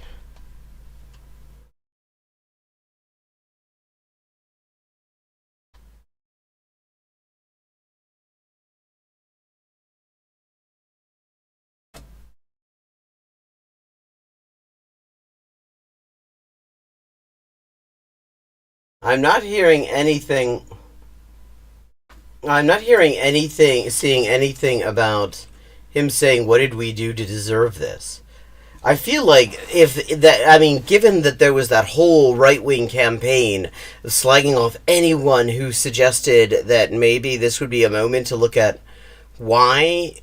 I'm not hearing anything. I'm not hearing anything, seeing anything about him saying, "What did we do to deserve this?" I feel like given that there was that whole right-wing campaign of slagging off anyone who suggested that maybe this would be a moment to look at why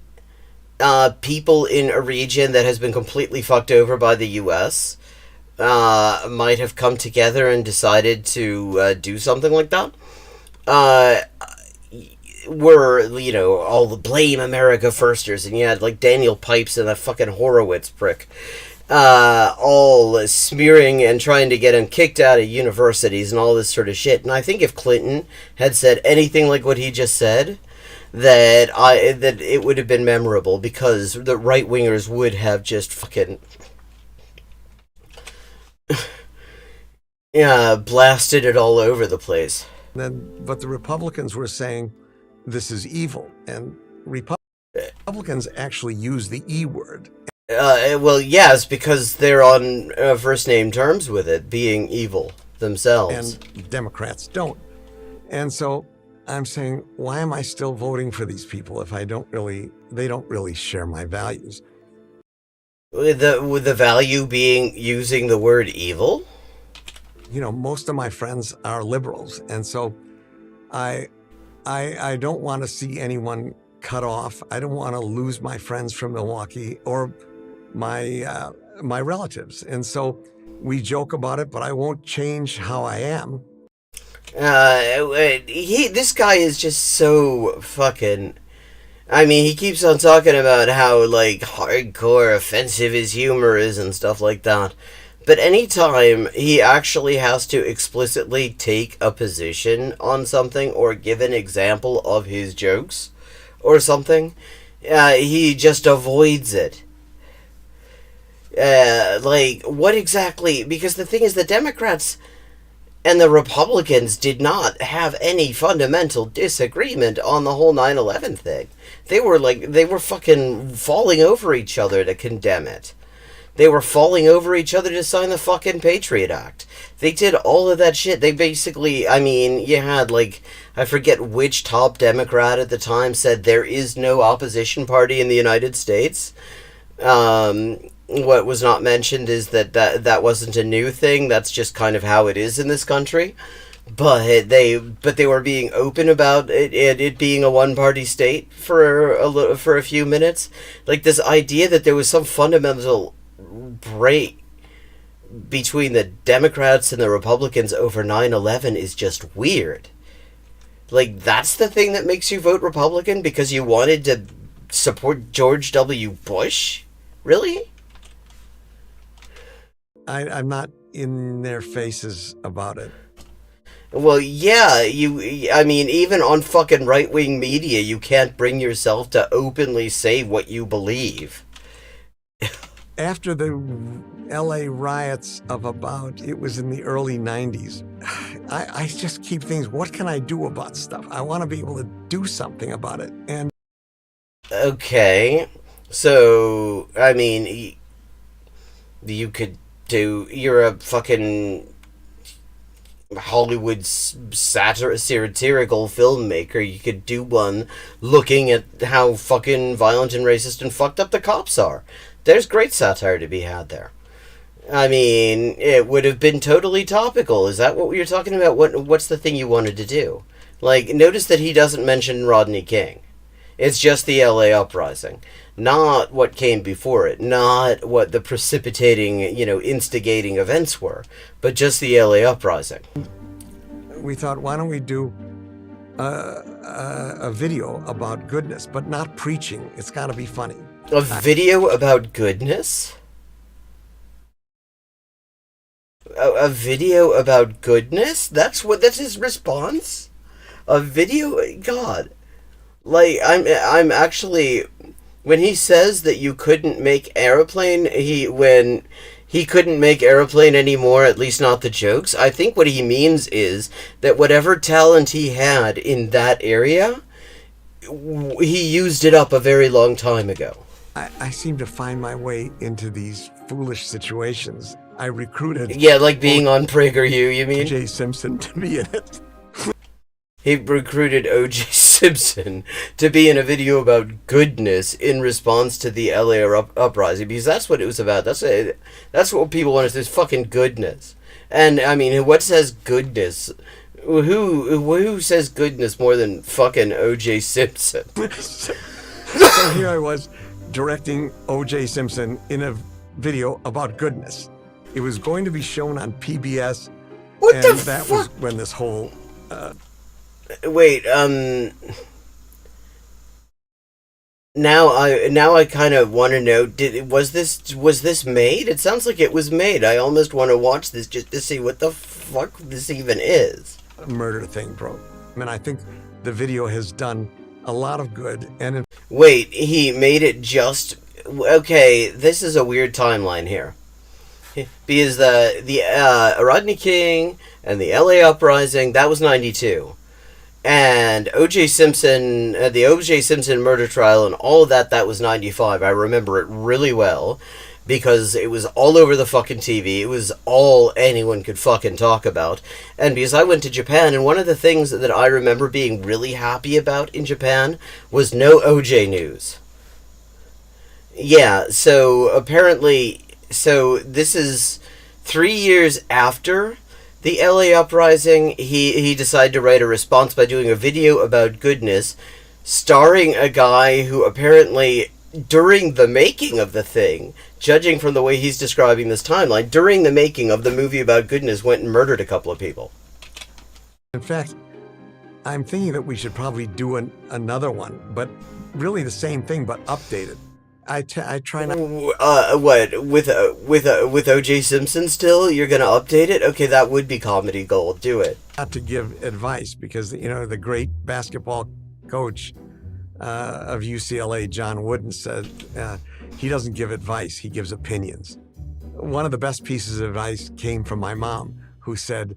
people in a region that has been completely fucked over by the U.S. Might have come together and decided to do something like that. Were, all the blame America firsters, and you had, like, Daniel Pipes and that fucking Horowitz prick, all smearing and trying to get him kicked out of universities and all this sort of shit. And I think if Clinton had said anything like what he just said, that it would have been memorable, because the right-wingers would have just fucking... blasted it all over the place. But the Republicans were saying this is evil, and Republicans actually use the E word. Well, yes, because they're on first name terms with it, being evil themselves. And Democrats don't. And so I'm saying, why am I still voting for these people if they don't really share my values? With the value being using the word evil? Most of my friends are liberals, and so I I don't want to see anyone cut off. I don't want to lose my friends from Milwaukee or my relatives. And so we joke about it, but I won't change how I am. This guy is just so fucking. I mean, he keeps on talking about how, like, hardcore offensive his humor is and stuff like that. But anytime he actually has to explicitly take a position on something or give an example of his jokes or something, he just avoids it. Like, what exactly? Because the thing is, the Democrats and the Republicans did not have any fundamental disagreement on the whole 9/11 thing. They were fucking falling over each other to condemn it. They were falling over each other to sign the fucking Patriot Act. They did all of that shit. They basically, I mean, you had, like, I forget which top Democrat at the time said there is no opposition party in the United States. What was not mentioned is that wasn't a new thing. That's just kind of how it is in this country. But they were being open about it being a one party state for a few minutes. Like, this idea that there was some fundamental break between the Democrats and the Republicans over 9/11 is just weird. Like, that's the thing that makes you vote Republican because you wanted to support George W. Bush? Really? I'm not in their faces about it. Well, yeah, I mean, even on fucking right-wing media, you can't bring yourself to openly say what you believe. After the LA riots of it was in the early 90s, I just keep things, what can I do about stuff? I want to be able to do something about it. And okay, so, I mean, you could you're a fucking Hollywood satirical filmmaker. You could do one looking at how fucking violent and racist and fucked up the cops are. There's great satire to be had there. I mean, it would have been totally topical. Is that what you're talking about? What's the thing you wanted to do? Like, notice that he doesn't mention Rodney King. It's just the LA uprising. Not what came before it. Not what the precipitating, instigating events were. But just the LA uprising. We thought, why don't we do a video about goodness, but not preaching. It's got to be funny. A video about goodness? A video about goodness? That's his response? A video? God. Like, I'm actually, when he says that you couldn't make Airplane, when he couldn't make Airplane anymore, at least not the jokes, I think what he means is that whatever talent he had in that area, he used it up a very long time ago. I seem to find my way into these foolish situations. I recruited... Yeah, like being on PragerU, you mean? O.J. Simpson to be in it. He recruited O.J. Simpson to be in a video about goodness in response to the LA uprising, because that's what it was about. That's what people want, is fucking goodness. And, I mean, what says goodness? Who says goodness more than fucking O.J. Simpson? So here I was, directing O.J. Simpson in a video about goodness. It was going to be shown on PBS. What and the that fuck? was when this whole... Wait, now I kind of want to know, was this made? It sounds like it was made. I almost want to watch this just to see what the fuck this even is. Murder thing broke. I mean, I think the video has done a lot of good. And wait, he made it just... Okay, this is a weird timeline here. Because the Rodney King and the LA uprising, that was 92. And O.J. Simpson, the O.J. Simpson murder trial and all of that was 95. I remember it really well because it was all over the fucking TV. It was all anyone could fucking talk about. And because I went to Japan, and one of the things that I remember being really happy about in Japan was no O.J. news. Yeah, so apparently... So this is 3 years after The LA uprising, he decided to write a response by doing a video about goodness, starring a guy who apparently, during the making of the thing, judging from the way he's describing this timeline, during the making of the movie about goodness, went and murdered a couple of people. In fact, I'm thinking that we should probably do another one, but really the same thing, but updated. I try not. What with O.J. Simpson still? You're gonna update it? Okay, that would be comedy gold. Do it. Not to give advice because the great basketball coach of UCLA, John Wooden, said he doesn't give advice; he gives opinions. One of the best pieces of advice came from my mom, who said,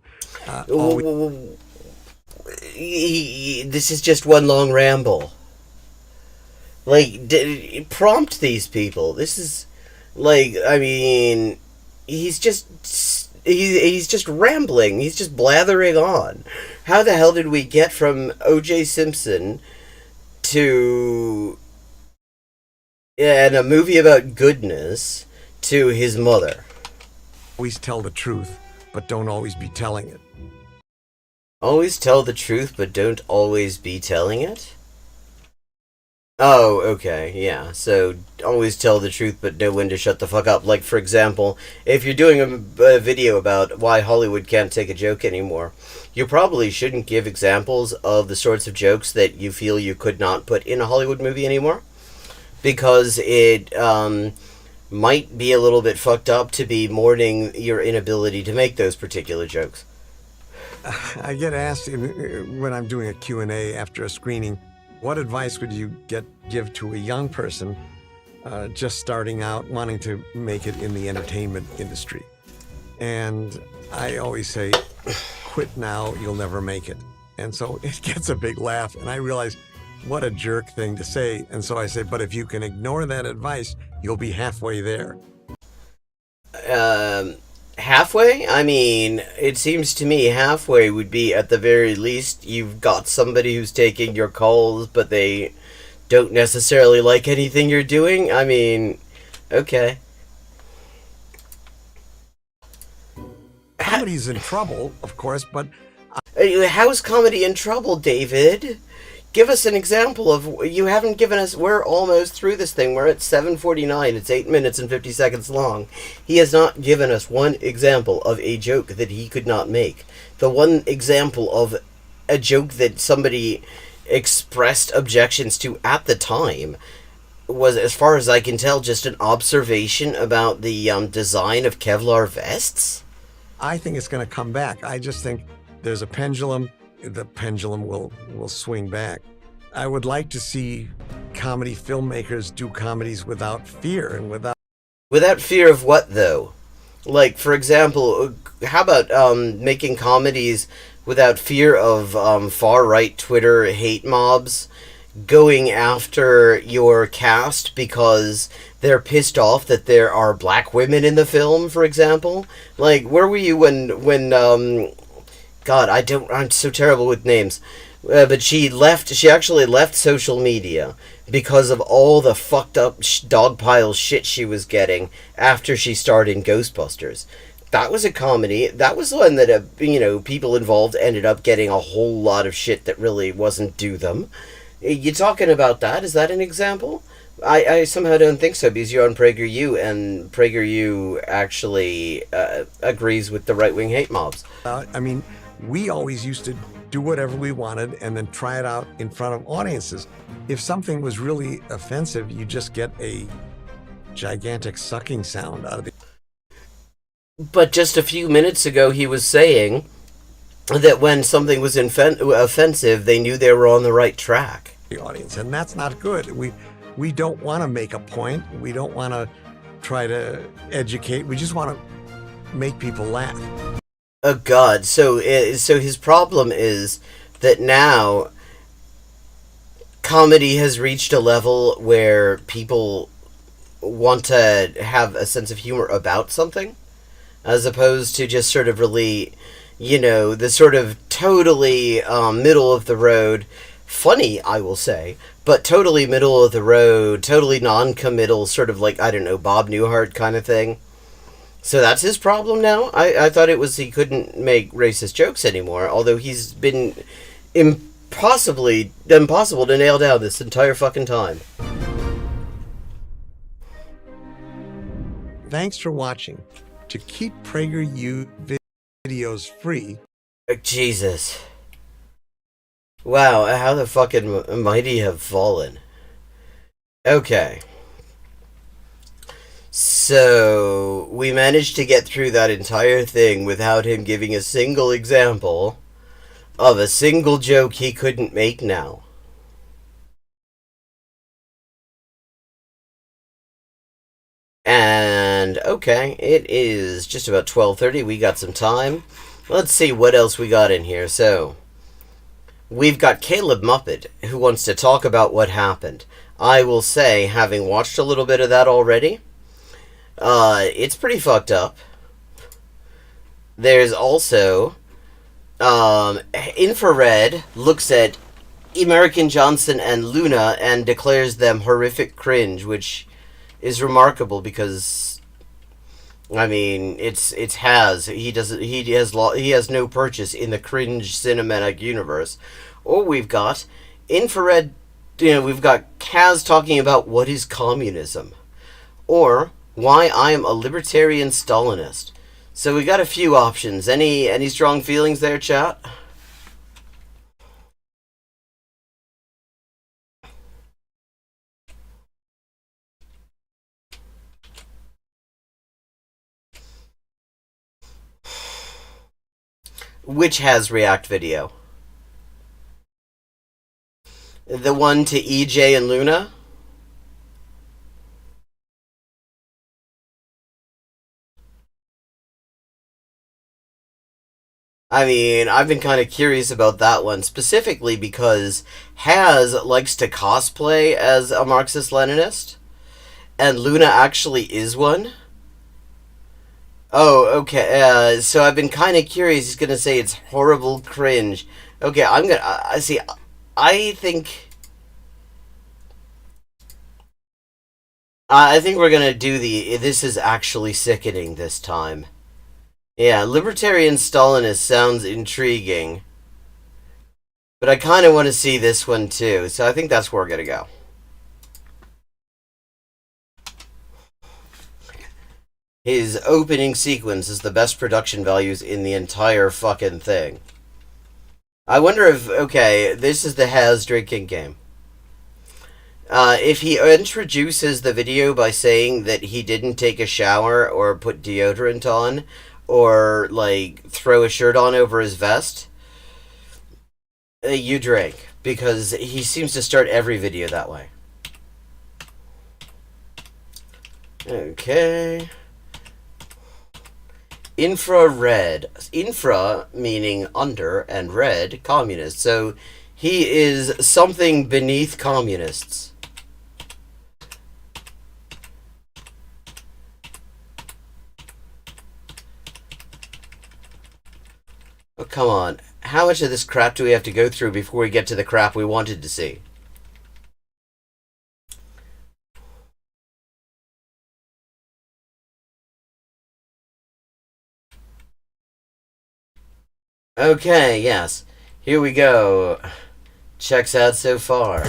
"This is just one long ramble." Like, prompt these people. This is, like, I mean, he's just rambling. He's just blathering on. How the hell did we get from O.J. Simpson to and a movie about goodness to his mother? Always tell the truth, but don't always be telling it. Always tell the truth, but don't always be telling it? Oh, okay, yeah. So, always tell the truth, but know when to shut the fuck up. Like, for example, if you're doing a video about why Hollywood can't take a joke anymore, you probably shouldn't give examples of the sorts of jokes that you feel you could not put in a Hollywood movie anymore. Because it, might be a little bit fucked up to be mourning your inability to make those particular jokes. I get asked when I'm doing a Q&A after a screening, what advice would you give to a young person just starting out, wanting to make it in the entertainment industry? And I always say, quit now, you'll never make it. And so it gets a big laugh, and I realize what a jerk thing to say. And so I say, but if you can ignore that advice, you'll be halfway there. Halfway? I mean, it seems to me halfway would be, at the very least, you've got somebody who's taking your calls, but they don't necessarily like anything you're doing. I mean, okay. Comedy's in trouble, of course, but... How's comedy in trouble, David? Give us an example of... You haven't given us... We're almost through this thing. We're at 7:49. It's 8 minutes and 50 seconds long. He has not given us one example of a joke that he could not make. The one example of a joke that somebody expressed objections to at the time was, as far as I can tell, just an observation about the design of Kevlar vests. I think it's going to come back. I just think there's a pendulum. The pendulum will swing back. I would like to see comedy filmmakers do comedies without fear and without fear of what, though? Like, for example, how about making comedies without fear of far-right Twitter hate mobs going after your cast because they're pissed off that there are black women in the film, for example? Like, where were you when God, I'm so terrible with names. But she actually left social media because of all the fucked up dogpile shit she was getting after she starred in Ghostbusters. That was a comedy. That was one that, people involved ended up getting a whole lot of shit that really wasn't due them. You talking about that? Is that an example? I somehow don't think so, because you're on PragerU, and PragerU actually agrees with the right-wing hate mobs. We always used to do whatever we wanted and then try it out in front of audiences. If something was really offensive, you just get a gigantic sucking sound out of it. But just a few minutes ago, he was saying that when something was offensive, they knew they were on the right track. The audience, and that's not good. We don't want to make a point. We don't want to try to educate. We just want to make people laugh. Oh God! So his problem is that now comedy has reached a level where people want to have a sense of humor about something, as opposed to just sort of really, the sort of totally middle of the road, funny, I will say, but totally middle of the road, totally non-committal, sort of like, I don't know, Bob Newhart kind of thing. So that's his problem now? I thought it was he couldn't make racist jokes anymore, although he's been impossible to nail down this entire fucking time. Thanks for watching. To keep PragerU videos free... Jesus. Wow, how the fucking mighty have fallen. Okay. So, we managed to get through that entire thing without him giving a single example of a single joke he couldn't make now. And, okay, it is just about 12:30. We got some time. Let's see what else we got in here. So, we've got Caleb Muppet, who wants to talk about what happened. I will say, having watched a little bit of that already, it's pretty fucked up. There's also, Infrared looks at American Johnson and Luna and declares them horrific cringe, which is remarkable because, I mean, it's Has. He has no purchase in the cringe cinematic universe. Or we've got Infrared, we've got Kaz talking about what is communism. Or why I am a libertarian Stalinist. So we got a few options. Any strong feelings there, chat? Which has React video? The one to EJ and Luna? I mean, I've been kind of curious about that one, specifically because Has likes to cosplay as a Marxist-Leninist, and Luna actually is one. Oh, okay, so I've been kind of curious. He's gonna say it's horrible cringe. Okay, I'm gonna, I see, I think... I think we're gonna do this is actually sickening this time. Yeah, libertarian Stalinist sounds intriguing. But I kind of want to see this one too, so I think that's where we're gonna go. His opening sequence is the best production values in the entire fucking thing. I wonder if, okay, this is the Has drinking game. If he introduces the video by saying that he didn't take a shower or put deodorant on, or, like, throw a shirt on over his vest, you drink. Because he seems to start every video that way. Okay. Infrared. Infra meaning under, and red, communist. So he is something beneath communists. Oh, come on. How much of this crap do we have to go through before we get to the crap we wanted to see? Okay, yes. Here we go. Checks out so far.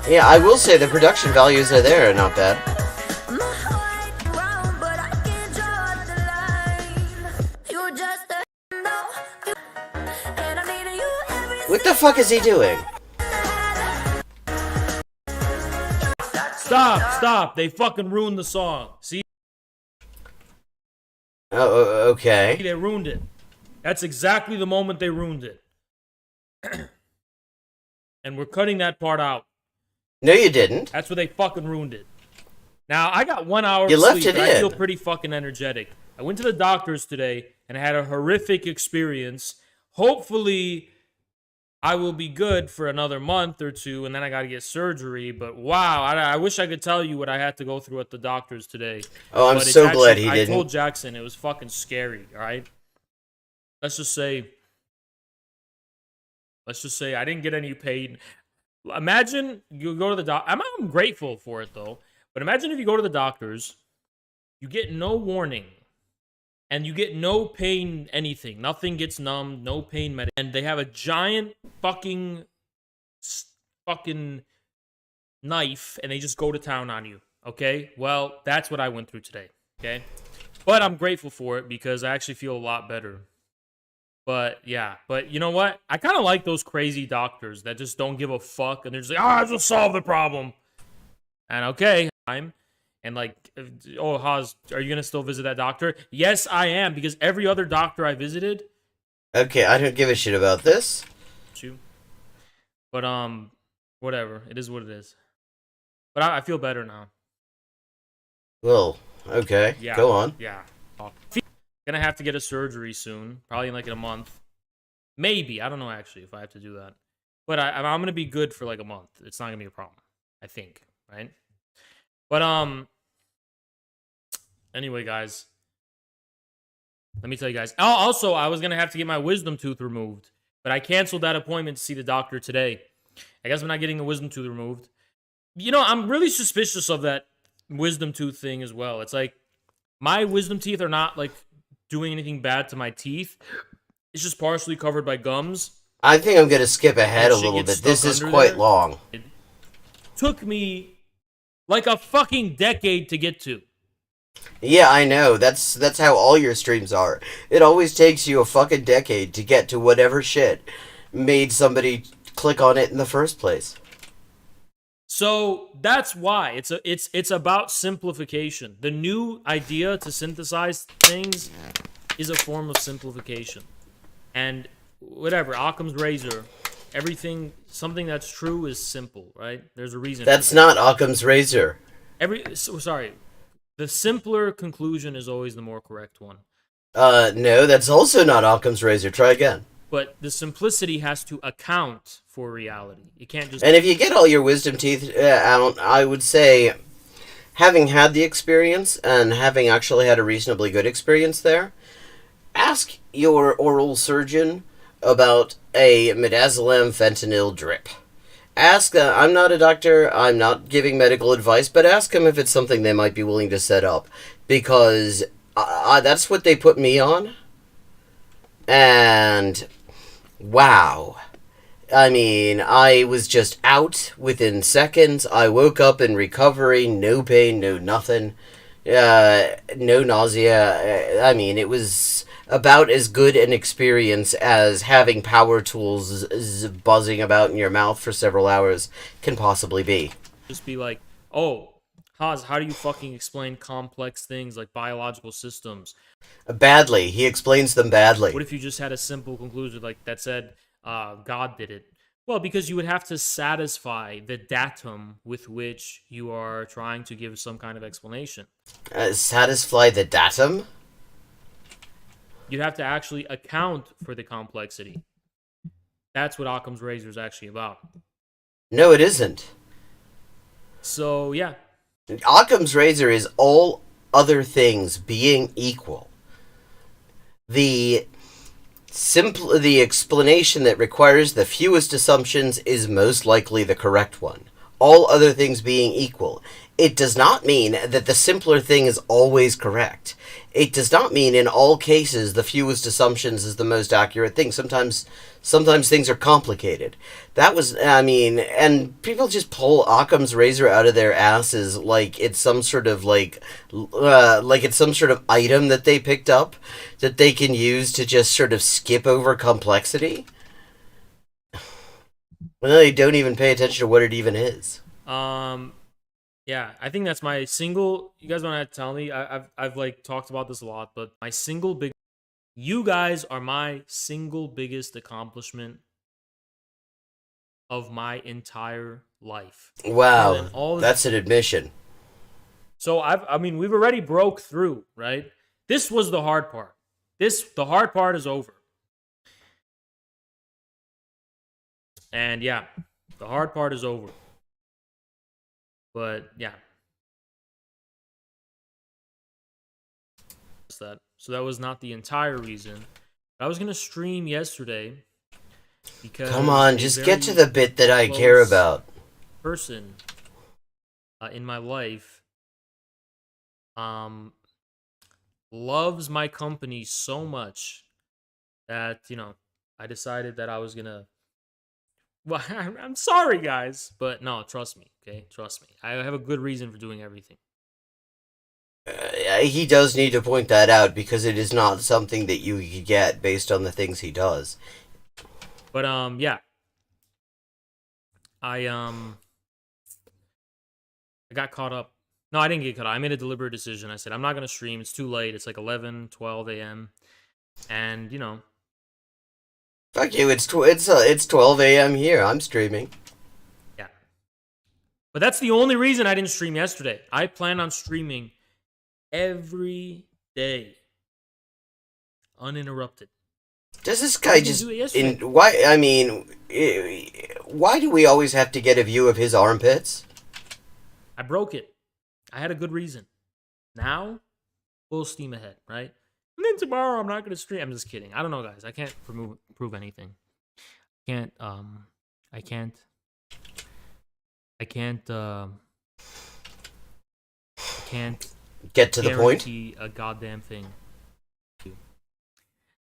Yeah, I will say the production values are there, are not bad. What the fuck is he doing? Stop! They fucking ruined the song. See? Oh, okay. They ruined it. That's exactly the moment they ruined it. And we're cutting that part out. No, you didn't. That's where they fucking ruined it. Now, I got 1 hour You of left sleep, it and I in. feel pretty fucking energetic. I went to the doctor's today, and I had a horrific experience. Hopefully, I will be good for another month or two, and then I got to get surgery. But wow, I wish I could tell you what I had to go through at the doctor's today. Oh, I'm But it's so glad he I didn't. told Jackson it was fucking scary, all right? Let's just say Let's just say I didn't get any pain. Imagine you go to the doc. I'm grateful for it though. But imagine if you go to the doctors, you get no warning, and you get no pain anything. Nothing gets numbed, no pain med, and they have a giant fucking fucking knife, and they just go to town on you. Okay? Well, that's what I went through today. Okay? But I'm grateful for it because I actually feel a lot better. But yeah, but you know what? I kind of like those crazy doctors that just don't give a fuck and they're just like, I just solve the problem. And okay, I'm and like, oh, Haas, are you gonna still visit that doctor? Yes, I am because every other doctor I visited, Okay, I don't give a shit about this. you. But whatever. It is what it is. But I feel better now. Well, okay, Yeah, go on. yeah. Gonna have to get a surgery soon, probably in like a month. Maybe I don't know actually if I have to do that. But I'm gonna be good for like a month. It's not gonna be a problem. I think, right? But anyway, guys, let me tell you guys. Oh, also, I was gonna have to get my wisdom tooth removed, but I canceled that appointment to see the doctor today. I guess I'm not getting the wisdom tooth removed. You know, I'm really suspicious of that wisdom tooth thing as well. It's like my wisdom teeth are not like doing anything bad to my teeth. It's just partially covered by gums. I think I'm gonna skip ahead a Shit little gets bit. This stuck is under quite there. long. It took me like a fucking decade to get to. Yeah, I know. That's how all your streams are. It always takes you a fucking decade to get to whatever shit made somebody click on it in the first place. So that's why it's about simplification. The new idea to synthesize things is a form of simplification. And whatever, Occam's razor, something that's true is simple, right? There's a reason. That's for that. not Occam's razor. Sorry. The simpler conclusion is always the more correct one. No, that's also not Occam's razor. Try again. But the simplicity has to account for reality. You can't just. And if you get all your wisdom teeth out, I would say, having had the experience and having actually had a reasonably good experience there, ask your oral surgeon about a midazolam fentanyl drip. Ask, I'm not a doctor, I'm not giving medical advice, but ask them if it's something they might be willing to set up. Because that's what they put me on. And wow. I mean, I was just out within seconds. I woke up in recovery, no pain, no nothing. No nausea. I mean, it was about as good an experience as having power tools buzzing about in your mouth for several hours can possibly be. Just be like, oh, Haas, how do you fucking explain complex things like biological systems? Badly. He explains them badly. What if you just had a simple conclusion like that said, God did it? Well, because you would have to satisfy the datum with which you are trying to give some kind of explanation. Satisfy the datum? You'd have to actually account for the complexity. That's what Occam's razor is actually about. No, it isn't. So, yeah. Occam's razor is all other things being equal. The explanation that requires the fewest assumptions is most likely the correct one. All other things being equal. It does not mean that the simpler thing is always correct. It does not mean in all cases the fewest assumptions is the most accurate thing. Sometimes things are complicated. That was, I mean, and people just pull Occam's razor out of their asses like it's some sort of like it's some sort of item that they picked up that they can use to just sort of skip over complexity. Well, they don't even pay attention to what it even is. Yeah, I think that's my single. You guys want to tell me? I've like talked about this a lot, but my single big. You guys are my single biggest accomplishment of my entire life. Wow, that's an admission. So I mean, we've already broke through, right? This was the hard part. The hard part is over. And yeah, the hard part is over. But yeah. So that was not the entire reason. I was going to stream yesterday because Come on, a just get to very the bit that I care close about. person in my life loves my company so much that, you know, I decided that I was gonna. Well, I'm sorry, guys, but no, trust me, okay? Trust me. I have a good reason for doing everything. He does need to point that out because it is not something that you get based on the things he does. But yeah, I I got caught up. No, I didn't get caught up. I made a deliberate decision. I said I'm not gonna stream. It's too late. It's like 11, 12 a.m. And you know, Fuck you! It's 12 a.m. here. I'm streaming. yeah. But that's the only reason I didn't stream yesterday. I plan on streaming every day, uninterrupted. Does this I guy didn't just do it yesterday. why? I mean, why do we always have to get a view of his armpits? I broke it. I had a good reason. Now, full steam ahead, right? And then tomorrow I'm not gonna stream. I'm just kidding. I don't know, guys. I can't prove anything. Can't I can't I can't I can't Get to the point. guarantee a goddamn thing.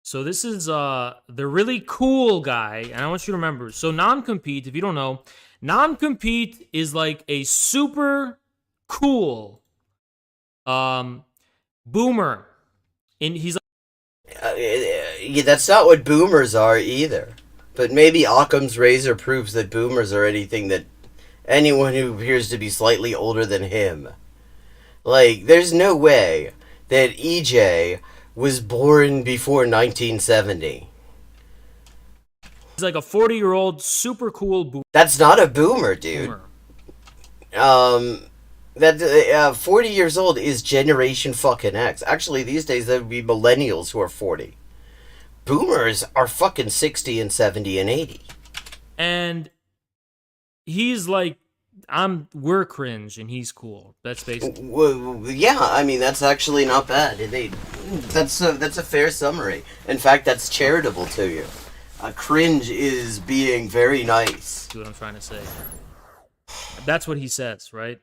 So this is the really cool guy, and I want you to remember. So non-compete, if you don't know, non-compete is like a super cool boomer. And he's Yeah, that's not what boomers are either. But maybe Occam's razor proves that boomers are anything that anyone who appears to be slightly older than him. Like, there's no way that EJ was born before 1970. like a 40-year-old super cool That's not a boomer, dude. boomer. That 40 years old is Generation fucking X. Actually, these days that would be millennials who are 40. Boomers are fucking 60 and 70 and 80. And he's like, we're cringe and he's cool. That's basically. Yeah, I mean that's actually not bad. That's a fair summary. In fact, that's charitable to you. Cringe is being very nice. See what I'm trying to say? That's what he says, right?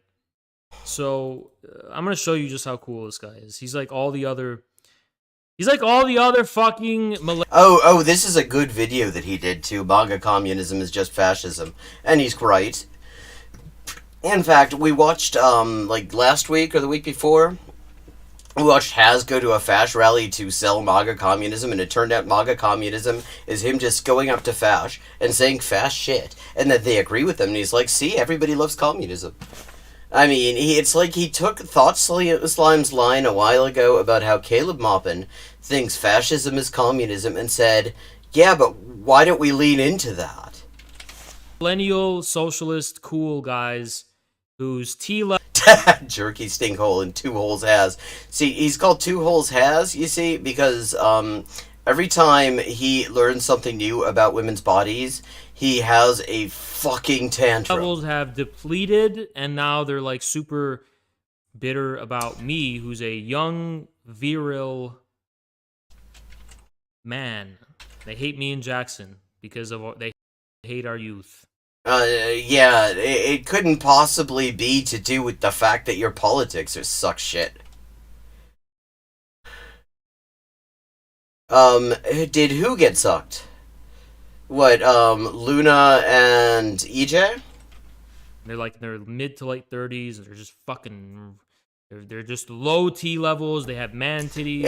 So I'm gonna show you just how cool this guy is. He's like all the other. He's like all the other fucking. Oh, this is a good video that he did too. MAGA communism is just fascism, and he's right. In fact, we watched like last week or the week before. We watched Has go to a Fash rally to sell MAGA communism, and it turned out MAGA communism is him just going up to Fash and saying Fash shit, and that they agree with him, and he's like, see, everybody loves communism. I mean, it's like he took Thought Slime's line a while ago about how Caleb Maupin thinks fascism is communism and said, yeah, but why don't we lean into that? Millennial, socialist, cool guys whose T-level Jerky stinkhole and Two Holes Has. See, he's called Two Holes Has, you see, because every time he learns something new about women's bodies, he has a fucking tantrum. levels have depleted, and now they're like super bitter about me, who's a young, virile man. They hate me and Jackson because of they hate our youth. Yeah, it couldn't possibly be to do with the fact that your politics are suck shit. Did who get sucked? What, Luna and EJ? They're like in their mid to late 30s. They're just fucking. They're just low T levels. They have man titties.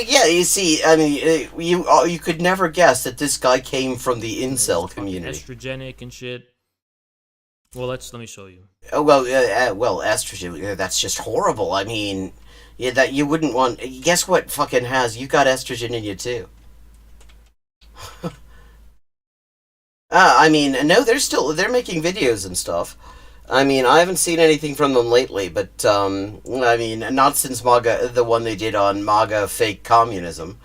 Yeah, you see, I mean, you could never guess that this guy came from the incel community. Estrogenic and shit. Well, let me show you. Oh well, estrogen. That's just horrible. I mean, yeah, that you wouldn't want. Guess what? Fucking Has you got estrogen in you too. I mean, no, they're making videos and stuff. I mean, I haven't seen anything from them lately, but I mean, not since MAGA, the one they did on MAGA fake communism.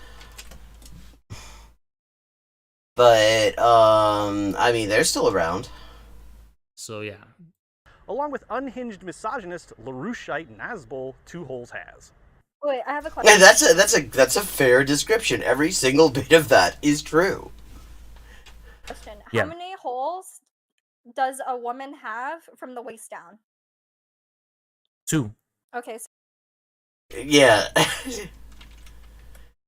But I mean, they're still around. So yeah. Along with unhinged misogynist LaRoucheite Nazbol Two Holes Has. Wait, I have a question. Yeah, that's a fair description. Every single bit of that is true. Question. Yeah. How many holes does a woman have from the waist down? 2. Okay, so Yeah.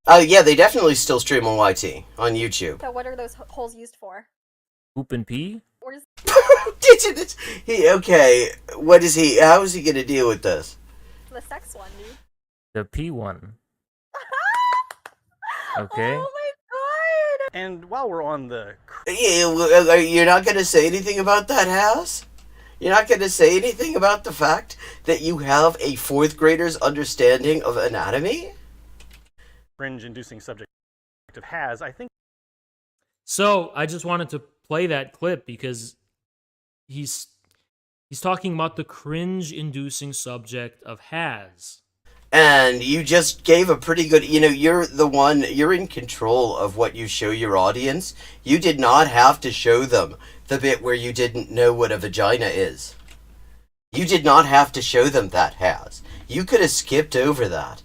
Yeah, they definitely still stream on YT on YouTube. what are those holes used for? Poop and pee? What is Okay, what is he? How is he gonna deal with this? the sex one, dude? The pee one. Okay. Oh my god! And while we're on the You're not gonna say anything about that, House? You're not gonna say anything about the fact that you have a 4th grader's understanding of anatomy? cringe-inducing subject of has, I think So I just wanted to play that clip because he's talking about the cringe-inducing subject of has. And you just gave a pretty good, you're in control of what you show your audience. You did not have to show them the bit where you didn't know what a vagina is. You did not have to show them that, Has. You could have skipped over that.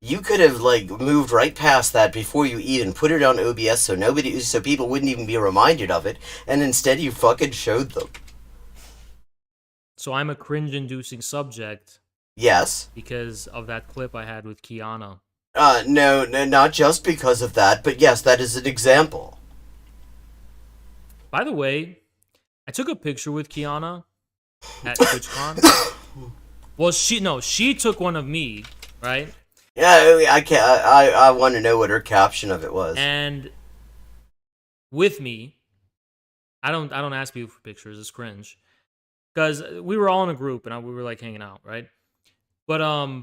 You could have, moved right past that before you even put it on OBS so people wouldn't even be reminded of it, and instead you fucking showed them. So I'm a cringe-inducing subject. Yes. Because of that clip I had with Kiana. No, not just because of that, but yes, that is an example. By the way, I took a picture with Kiana at TwitchCon. Well, she took one of me, right? Yeah, I want to know what her caption of it was. And with me, I don't ask people for pictures. It's cringe. Because we were all in a group and we were hanging out, right? But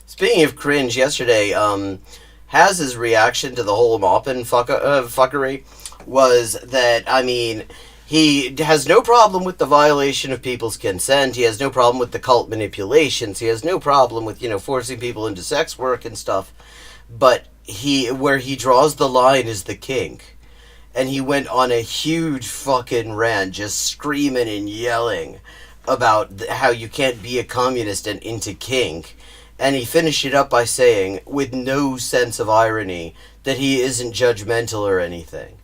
speaking of cringe, yesterday, Haz's reaction to the whole Maupin fuckery was that, he has no problem with the violation of people's consent. He has no problem with the cult manipulations. He has no problem with, forcing people into sex work and stuff. But where he draws the line is the kink. And he went on a huge fucking rant, just screaming and yelling about how you can't be a communist and into kink. And he finished it up by saying, with no sense of irony, that he isn't judgmental or anything.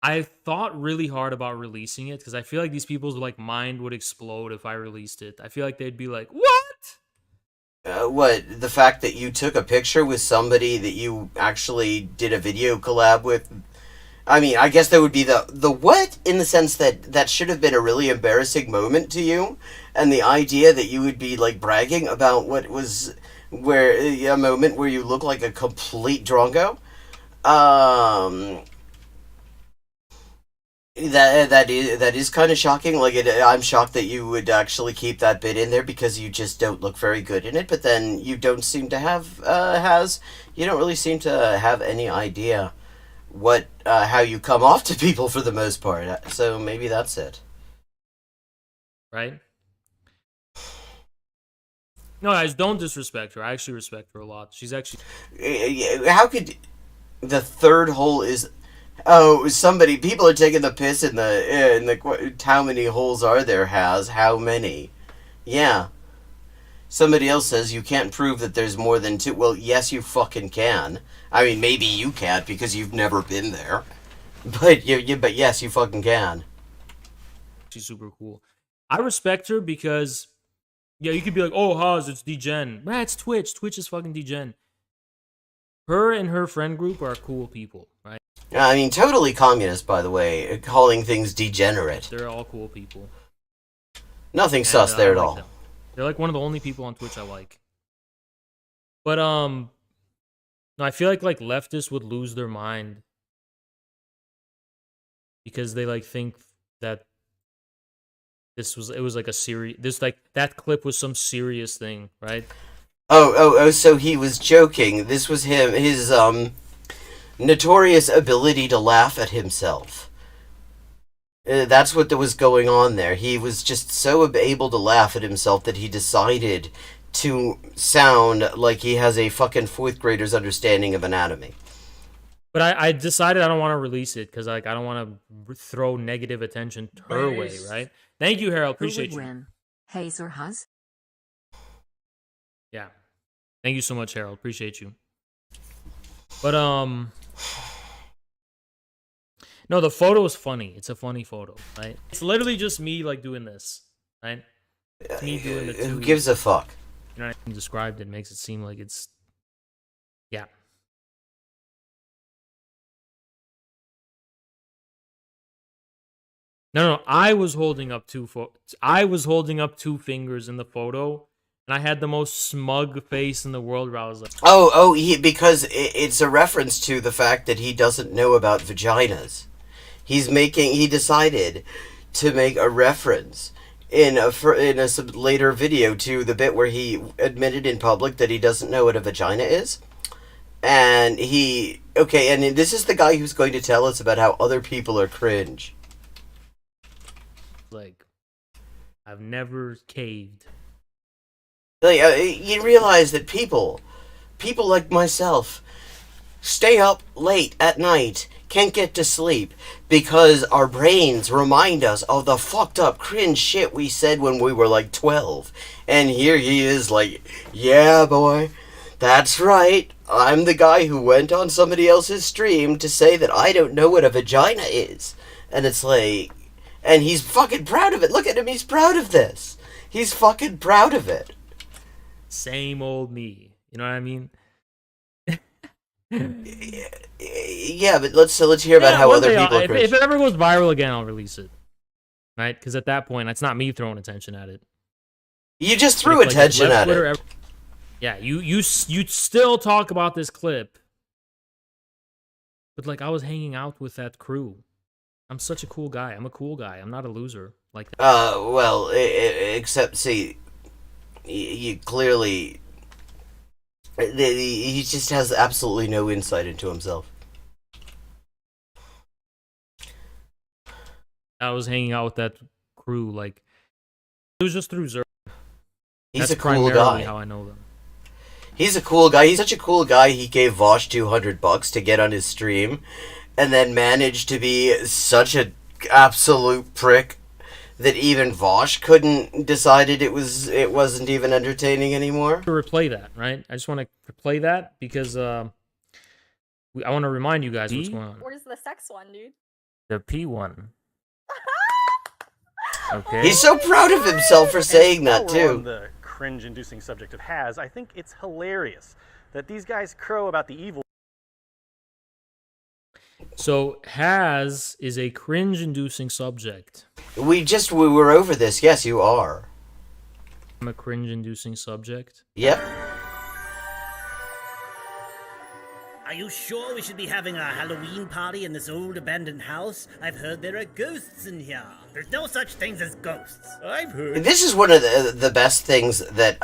I thought really hard about releasing it because I feel like these people's mind would explode if I released it. I feel like they'd be like, "What? What? The fact that you took a picture with somebody that you actually did a video collab with? I guess that would be the what, in the sense that should have been a really embarrassing moment to you, and the idea that you would be bragging about what was a moment where you look like a complete drongo. That is kind of shocking. I'm shocked that you would actually keep that bit in there because you just don't look very good in it. But then you don't seem to have you don't really seem to have any idea what how you come off to people for the most part. So maybe that's it. Right? No, guys, don't disrespect her. I actually respect her a lot. She's actually... How could... The third hole is... Oh, people are taking the piss in the how many holes are there, Has? How many? Yeah. Somebody else says you can't prove that there's more than 2. Well, yes, you fucking can. Maybe you can't because you've never been there. But yes, you fucking can. She's super cool. I respect her because... Yeah, you could be like, "Oh, Haas, it's degen." Nah, it's Twitch. Twitch is fucking degen. Her and her friend group are cool people, right? Totally communist, by the way, calling things degenerate. They're all cool people. Nothing sus there at all. Them. They're one of the only people on Twitch I like. But no, I feel like leftists would lose their mind because they think that it was a serious that clip was some serious thing, right? Oh, so he was joking. This was his notorious ability to laugh at himself. That's what was going on there. He was just so able to laugh at himself that he decided to sound like he has a fucking 4th grader's understanding of anatomy. But I decided I don't want to release it because I don't want to throw negative attention her way, right? Thank you, Harold. Appreciate you. Win? Hayes or Huz? Yeah. Thank you so much, Harold. Appreciate you. But no, the photo is funny. It's a funny photo, right? It's literally just me like doing this, right? It's me doing the two. Who gives a fuck? You know, I described it makes it seem like it's, yeah. No, I was holding up two fingers in the photo, and I had the most smug face in the world. Where I was like, Because it's a reference to the fact that he doesn't know about vaginas. He decided to make a reference in a later video to the bit where he admitted in public that he doesn't know what a vagina is. And and this is the guy who's going to tell us about how other people are cringe. like, I've never caved. Like, you realize that people like myself, stay up late at night, can't get to sleep, because our brains remind us of the fucked up cringe shit we said when we were like 12. And here he is like, yeah boy, that's right, I'm the guy who went on somebody else's stream to say that I don't know what a vagina is. And it's like, and he's fucking proud of it. Look at him, he's proud of this. He's fucking proud of it. Same old me. You know what I mean? Yeah, but let's hear about how other people are cringe. If it ever goes viral again, I'll release it. Right? Because at that point, it's not me throwing attention at it. You just threw attention at it. Yeah, you still talk about this clip. But like, I was hanging out with that crew. I'm such a cool guy. I'm a cool guy. I'm not a loser like that. Well, except, see, you clearly... He just has absolutely no insight into himself. I was hanging out with that crew, like, it was just through Zer. He's That's a cool primarily guy. how I know them. He's a cool guy. He's such a cool guy, he gave Vosh $200 to get on his stream, and then managed to be such an absolute prick that even Vosh couldn't decided it wasn't even entertaining anymore. To replay that, right? I just want to replay that because I want to remind you guys what's going on. Where's the sex one, dude? The P one. Okay. He's so proud of himself for saying that While we're on too. the cringe-inducing subject of Has, I think it's hilarious that these guys crow about the evil. So Has is a cringe-inducing subject. We were over this. Yes, you are. I'm a cringe-inducing subject. Yep. Are you sure we should be having a Halloween party in this old abandoned house? I've heard there are ghosts in here. There's no such things as ghosts. I've heard. This is one of the best things that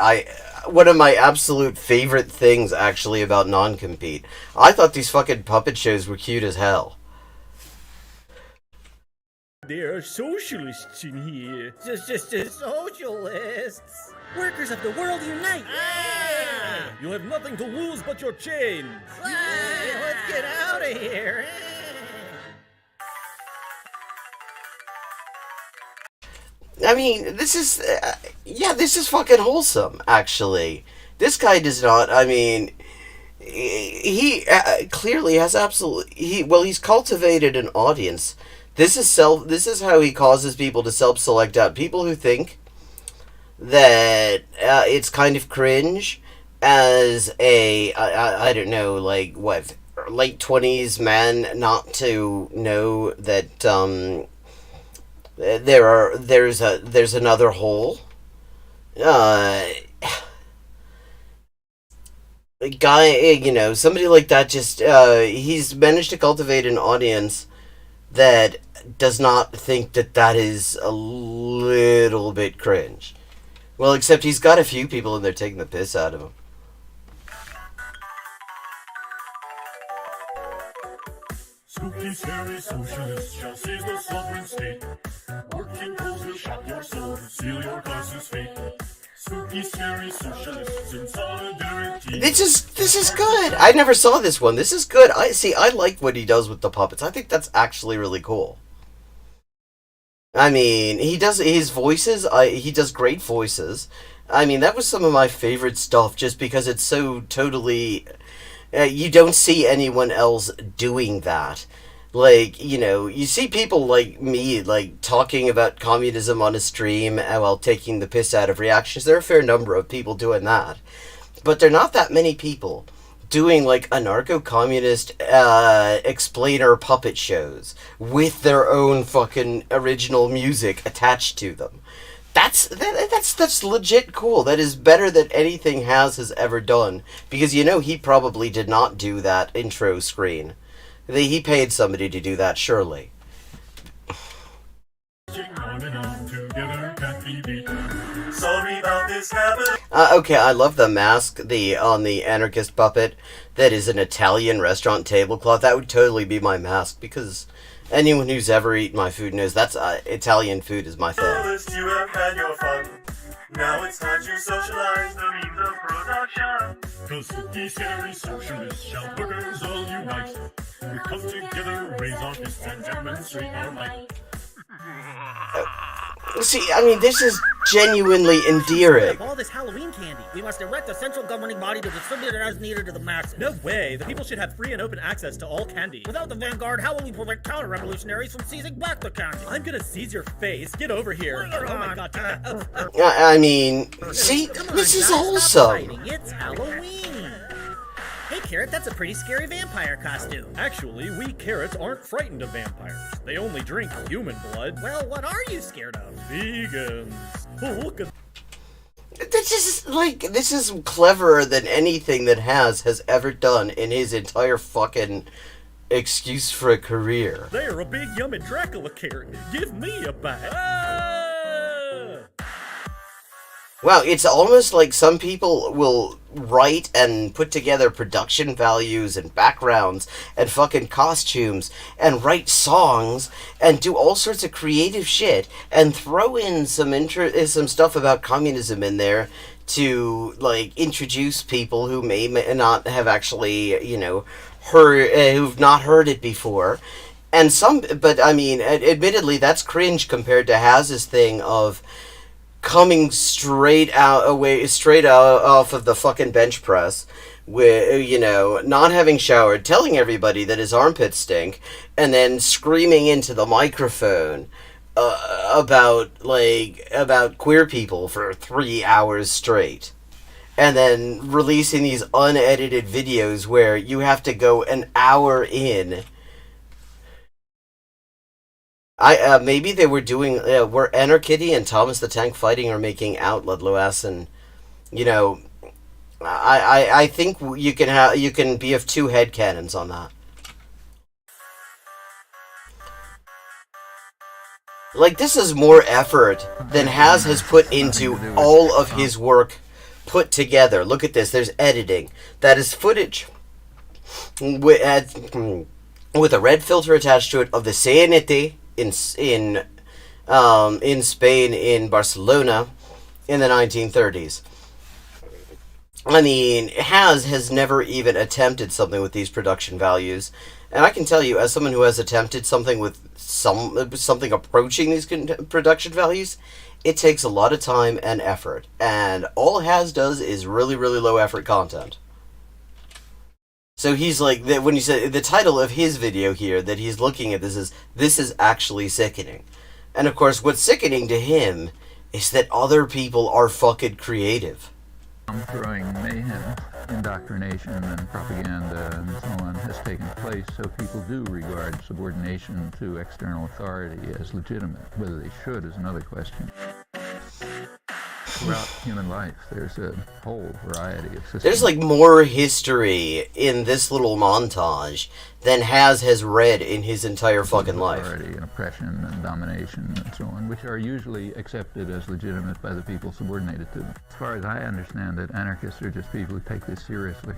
one of my absolute favorite things, actually, about non-compete. I thought these fucking puppet shows were cute as hell. There are socialists in here. Just socialists. Workers of the world unite! Ah! You have nothing to lose but your chains. Let's get out of here! I mean, this is fucking wholesome, actually. This guy does not, I mean, he clearly has he's cultivated an audience. This is how he causes people to self-select out. People who think that it's kind of cringe as I don't know, like, what, late 20s man not to know that there's another hole. A guy, somebody like that, just he's managed to cultivate an audience that does not think that is a little bit cringe. Well, except he's got a few people in there taking the piss out of him. Spooky, scary socialists shall seize the sovereign state. Working crows will shock your soul, seal your class's fate. Spooky, scary socialists in solidarity. This is good. I never saw this one. This is good. I like what he does with the puppets. I think that's actually really cool. I mean, he does his voices. He does great voices. I mean, that was some of my favorite stuff, just because it's so totally You don't see anyone else doing that. Like, you know, you see people like me, like, talking about communism on a stream while taking the piss out of reactions. There are a fair number of people doing that. But there are not that many people doing, like, anarcho-communist explainer puppet shows with their own fucking original music attached to them. That's legit cool. That is better than anything has ever done. Because, you know, he probably did not do that intro screen. He paid somebody to do that, surely. Okay, I love the mask on the anarchist puppet that is an Italian restaurant tablecloth. That would totally be my mask, because anyone who's ever eaten my food knows that's Italian food is my thing. You have had your fun. Now it's time to socialize the means of production. Cause spooky, scary socialists shall workers all unite. We come together, raise our fists and demonstrate our might. See, I mean, this is genuinely endearing. All this Halloween candy. We must erect a central governing body to distribute it as needed to the masses. No way. The people should have free and open access to all candy. Without the vanguard, how will we prevent counter-revolutionaries from seizing back the candy? I'm gonna seize your face. Get over here. Oh my god. I mean, see, this is wholesome. It's Halloween. Hey, Carrot, that's a pretty scary vampire costume. Actually, we carrots aren't frightened of vampires. They only drink human blood. Well, what are you scared of? Vegans. Oh, look at... This is cleverer than anything that has ever done in his entire fucking excuse for a career. They're a big yummy Dracula carrot. Give me a bite. Ah! Wow, it's almost like some people will write and put together production values and backgrounds and fucking costumes and write songs and do all sorts of creative shit and throw in some stuff about communism in there to, like, introduce people who may not have actually, you know, who've not heard it before. And but I mean, admittedly, that's cringe compared to Haz's thing of coming straight out off of the fucking bench press, with, you know, not having showered, telling everybody that his armpits stink, and then screaming into the microphone about queer people for 3 hours straight, and then releasing these unedited videos where you have to go an hour in. Maybe they were doing, were Anarchitty and Thomas the Tank fighting or making out, Ludlow asks, and, you know, I think you can be of two headcanons on that. Like, this is more effort than has put into all of his work put together. Look at this, there's editing. That is footage with a red filter attached to it of the CNT in Spain, in Barcelona, in the 1930s. I mean, has never even attempted something with these production values, and I can tell you, as someone who has attempted something with something approaching these production values, it takes a lot of time and effort, and all Haz does is really, really low effort content. So he's like, when you say the title of his video here that he's looking at, this is actually sickening. And of course, what's sickening to him is that other people are fucking creative. Throwing mayhem, indoctrination, and propaganda and so on has taken place, so people do regard subordination to external authority as legitimate. Whether they should is another question. Throughout human life, there's a whole variety of systems. There's like more history in this little montage than has read in his entire fucking life. Authority and oppression and domination and so on, which are usually accepted as legitimate by the people subordinated to them. As far as I understand it, anarchists are just people who take this seriously.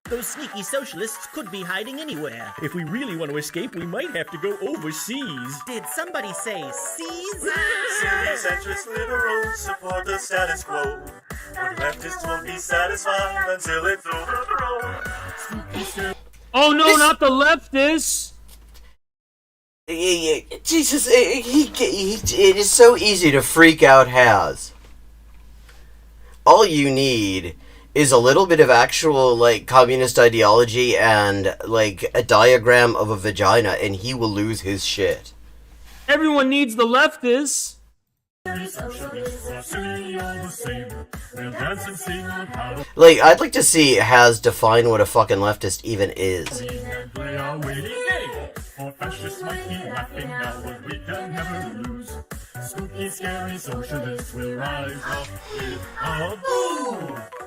Those sneaky socialists could be hiding anywhere. If we really want to escape, we might have to go overseas. Did somebody say seas? Silly, centrist liberals support the status quo. But leftists won't be satisfied until it's overthrown. Oh no, not the leftists! Jesus, it is so easy to freak out Haz. All you need is a little bit of actual, like, communist ideology and, like, a diagram of a vagina, and he will lose his shit. Everyone needs the leftists. Like, I'd like to see Has define what a fucking leftist even is.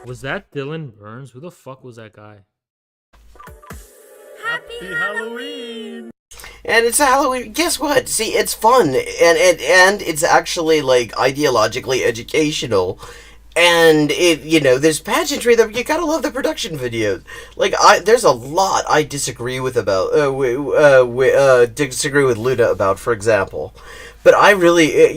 Was that Dylan Burns? Who the fuck was that guy? Happy Halloween! And it's a Halloween. Guess what? See, it's fun, and it's actually, like, ideologically educational, and there's pageantry that you gotta love the production videos. Like, there's a lot I disagree with disagree with Luna about, for example. But I really,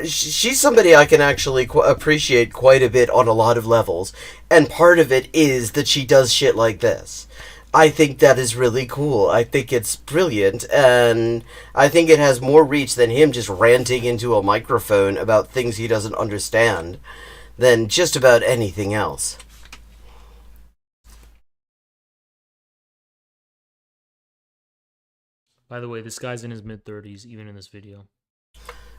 she's somebody I can actually appreciate quite a bit on a lot of levels, and part of it is that she does shit like this. I think that is really cool. I think it's brilliant, and I think it has more reach than him just ranting into a microphone about things he doesn't understand than just about anything else. By the way, this guy's in his mid-30s, even in this video.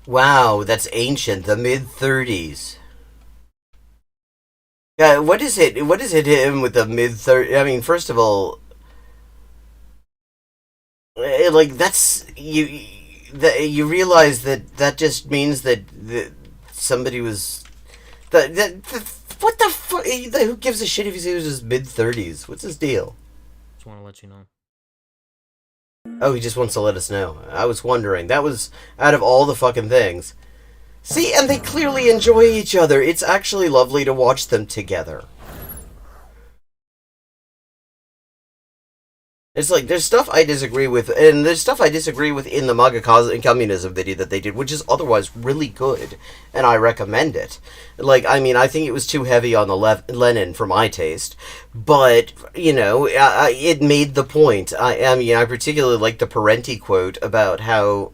Wow, that's ancient. The mid-30s. What is it? What is it him with the mid-30s? I mean, first of all, like, that's you realize that just means that somebody was what the fuck? Who gives a shit if he was his mid-30s? What's his deal? Just want to let you know. Oh, he just wants to let us know. I was wondering. That was out of all the fucking things. See, and they clearly enjoy each other. It's actually lovely to watch them together. It's like, there's stuff I disagree with, and there's stuff I disagree with in the MAGA communism video that they did, which is otherwise really good, and I recommend it. Like, I mean, I think it was too heavy on the Lenin for my taste, but, it made the point. I mean, I particularly like the Parenti quote about how,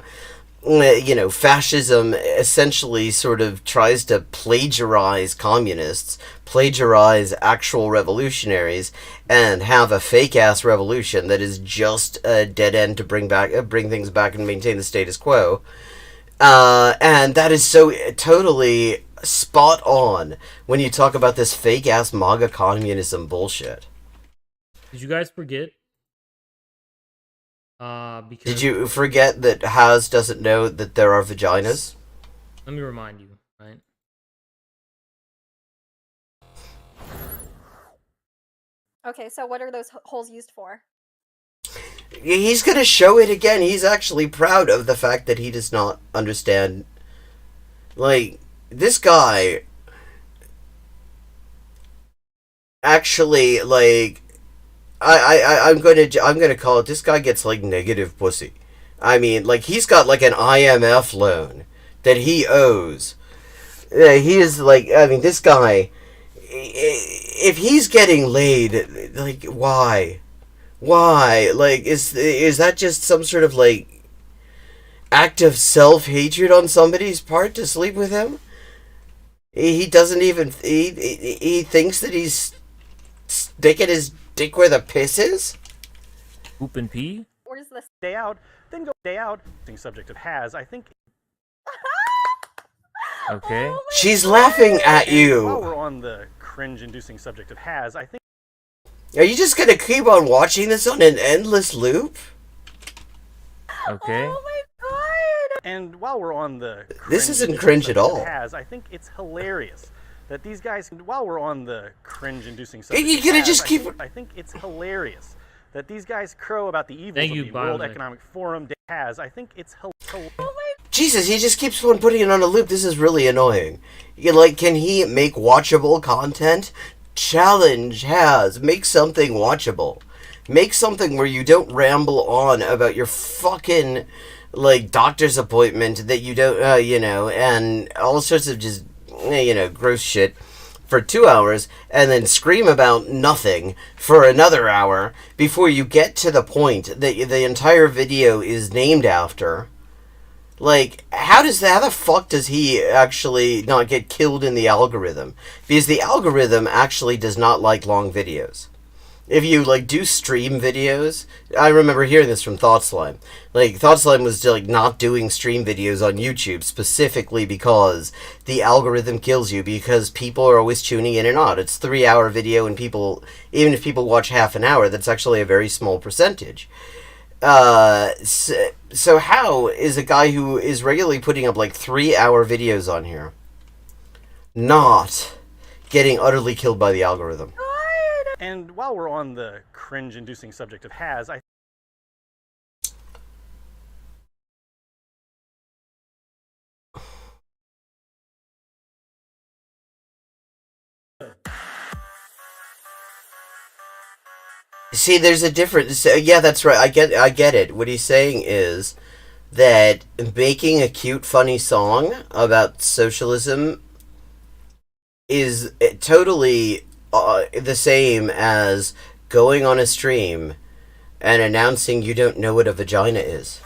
fascism essentially sort of tries to plagiarize communists, plagiarize actual revolutionaries, and have a fake-ass revolution that is just a dead end to bring things back and maintain the status quo. And that is so totally spot on when you talk about this fake-ass MAGA communism bullshit. Did you guys forget? Because Did you forget that Has doesn't know that there are vaginas? let me remind you, right? Okay, so what are those holes used for? He's gonna show it again. He's actually proud of the fact that he does not understand. Like, this guy actually, like, I'm gonna call it, this guy gets, like, negative pussy. I mean, like, he's got, like, an IMF loan that he owes. He is, like, I mean, this guy, if he's getting laid, like, why? Why? Like, is that just some sort of, like, act of self-hatred on somebody's part to sleep with him? He doesn't even, he thinks that he's sticking his dick where the piss is? Poop and pee? Where's this? Day out, then go day out. Subject of Has, I think. Okay. Oh my She's God. laughing at While you. we're on the cringe-inducing subject of Has, I think. Are you just gonna keep on watching this on an endless loop? Okay. Oh my God. And while we're on the This isn't cringe at all. Has, I think it's hilarious that these guys. While we're on the cringe-inducing subject, You gonna of just Has, keep- I think it's hilarious that these guys crow about the evils Thank of you, the World Bionic. Economic Forum. Has, I think it's hilarious. Jesus, he just keeps on putting it on a loop. This is really annoying. Like, can he make watchable content? Challenge Has. Make something watchable. Make something where you don't ramble on about your fucking, like, doctor's appointment that you don't, and all sorts of just, gross shit for 2 hours, and then scream about nothing for another hour before you get to the point that the entire video is named after. Like, how the fuck does he actually not get killed in the algorithm? Because the algorithm actually does not like long videos. If you, like, do stream videos, I remember hearing this from ThoughtSlime. Like, ThoughtSlime was, like, not doing stream videos on YouTube specifically because the algorithm kills you, because people are always tuning in and out. It's 3-hour video, and people, even if people watch half an hour, that's actually a very small percentage. So how is a guy who is regularly putting up, like, 3-hour videos on here not getting utterly killed by the algorithm? And while we're on the cringe-inducing subject of has, I See, there's a difference. Yeah, that's right. I get it. What he's saying is that making a cute, funny song about socialism is totally the same as going on a stream and announcing you don't know what a vagina is.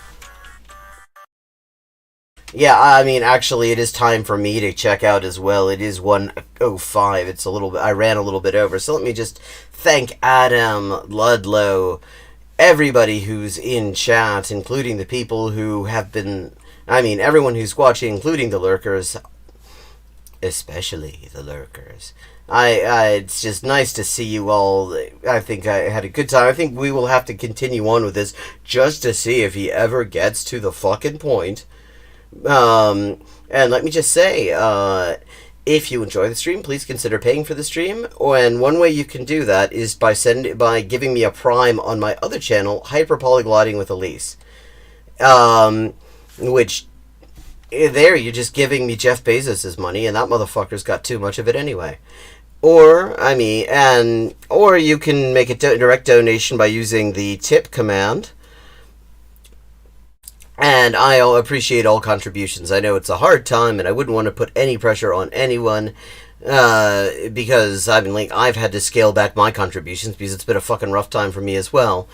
Yeah, I mean, actually, it is time for me to check out as well. It is 1:05. It's a little bit. I ran a little bit over, so let me just thank Adam, Ludlow, everybody who's in chat, including the people who have been. I mean, everyone who's watching, including the lurkers, especially the lurkers. It's just nice to see you all. I think I had a good time. I think we will have to continue on with this just to see if he ever gets to the fucking point. And let me just say, if you enjoy the stream, please consider paying for the stream. And one way you can do that is by giving me a prime on my other channel, Hyperpolyglotting with Elise. Which there you're just giving me Jeff Bezos's money, and that motherfucker's got too much of it anyway. Or you can make a direct donation by using the tip command. And I appreciate all contributions. I know it's a hard time, and I wouldn't want to put any pressure on anyone, because I mean, like, I've had to scale back my contributions because it's been a fucking rough time for me as well.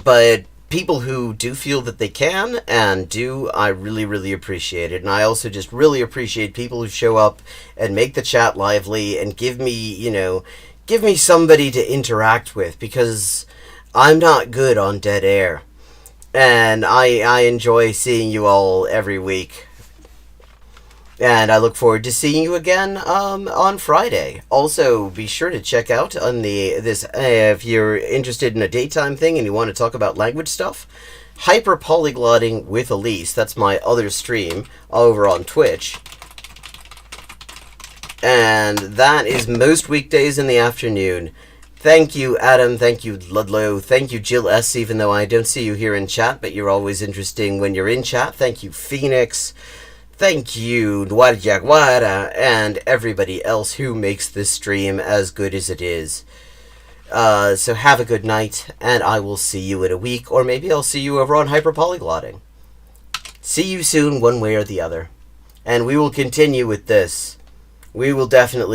But people who do feel that they can and do, I really, really appreciate it. And I also just really appreciate people who show up and make the chat lively and give me somebody to interact with, because I'm not good on dead air. And I enjoy seeing you all every week. And I look forward to seeing you again on Friday. Also, be sure to check out on if you're interested in a daytime thing and you want to talk about language stuff, Hyperpolyglotting with Elise. That's my other stream over on Twitch. And that is most weekdays in the afternoon. Thank you, Adam. Thank you, Ludlow. Thank you, Jill S., even though I don't see you here in chat, but you're always interesting when you're in chat. Thank you, Phoenix. Thank you, Nwarjaguara, and everybody else who makes this stream as good as it is. So have a good night, and I will see you in a week, or maybe I'll see you over on Hyperpolyglotting. See you soon, one way or the other. And we will continue with this. We will definitely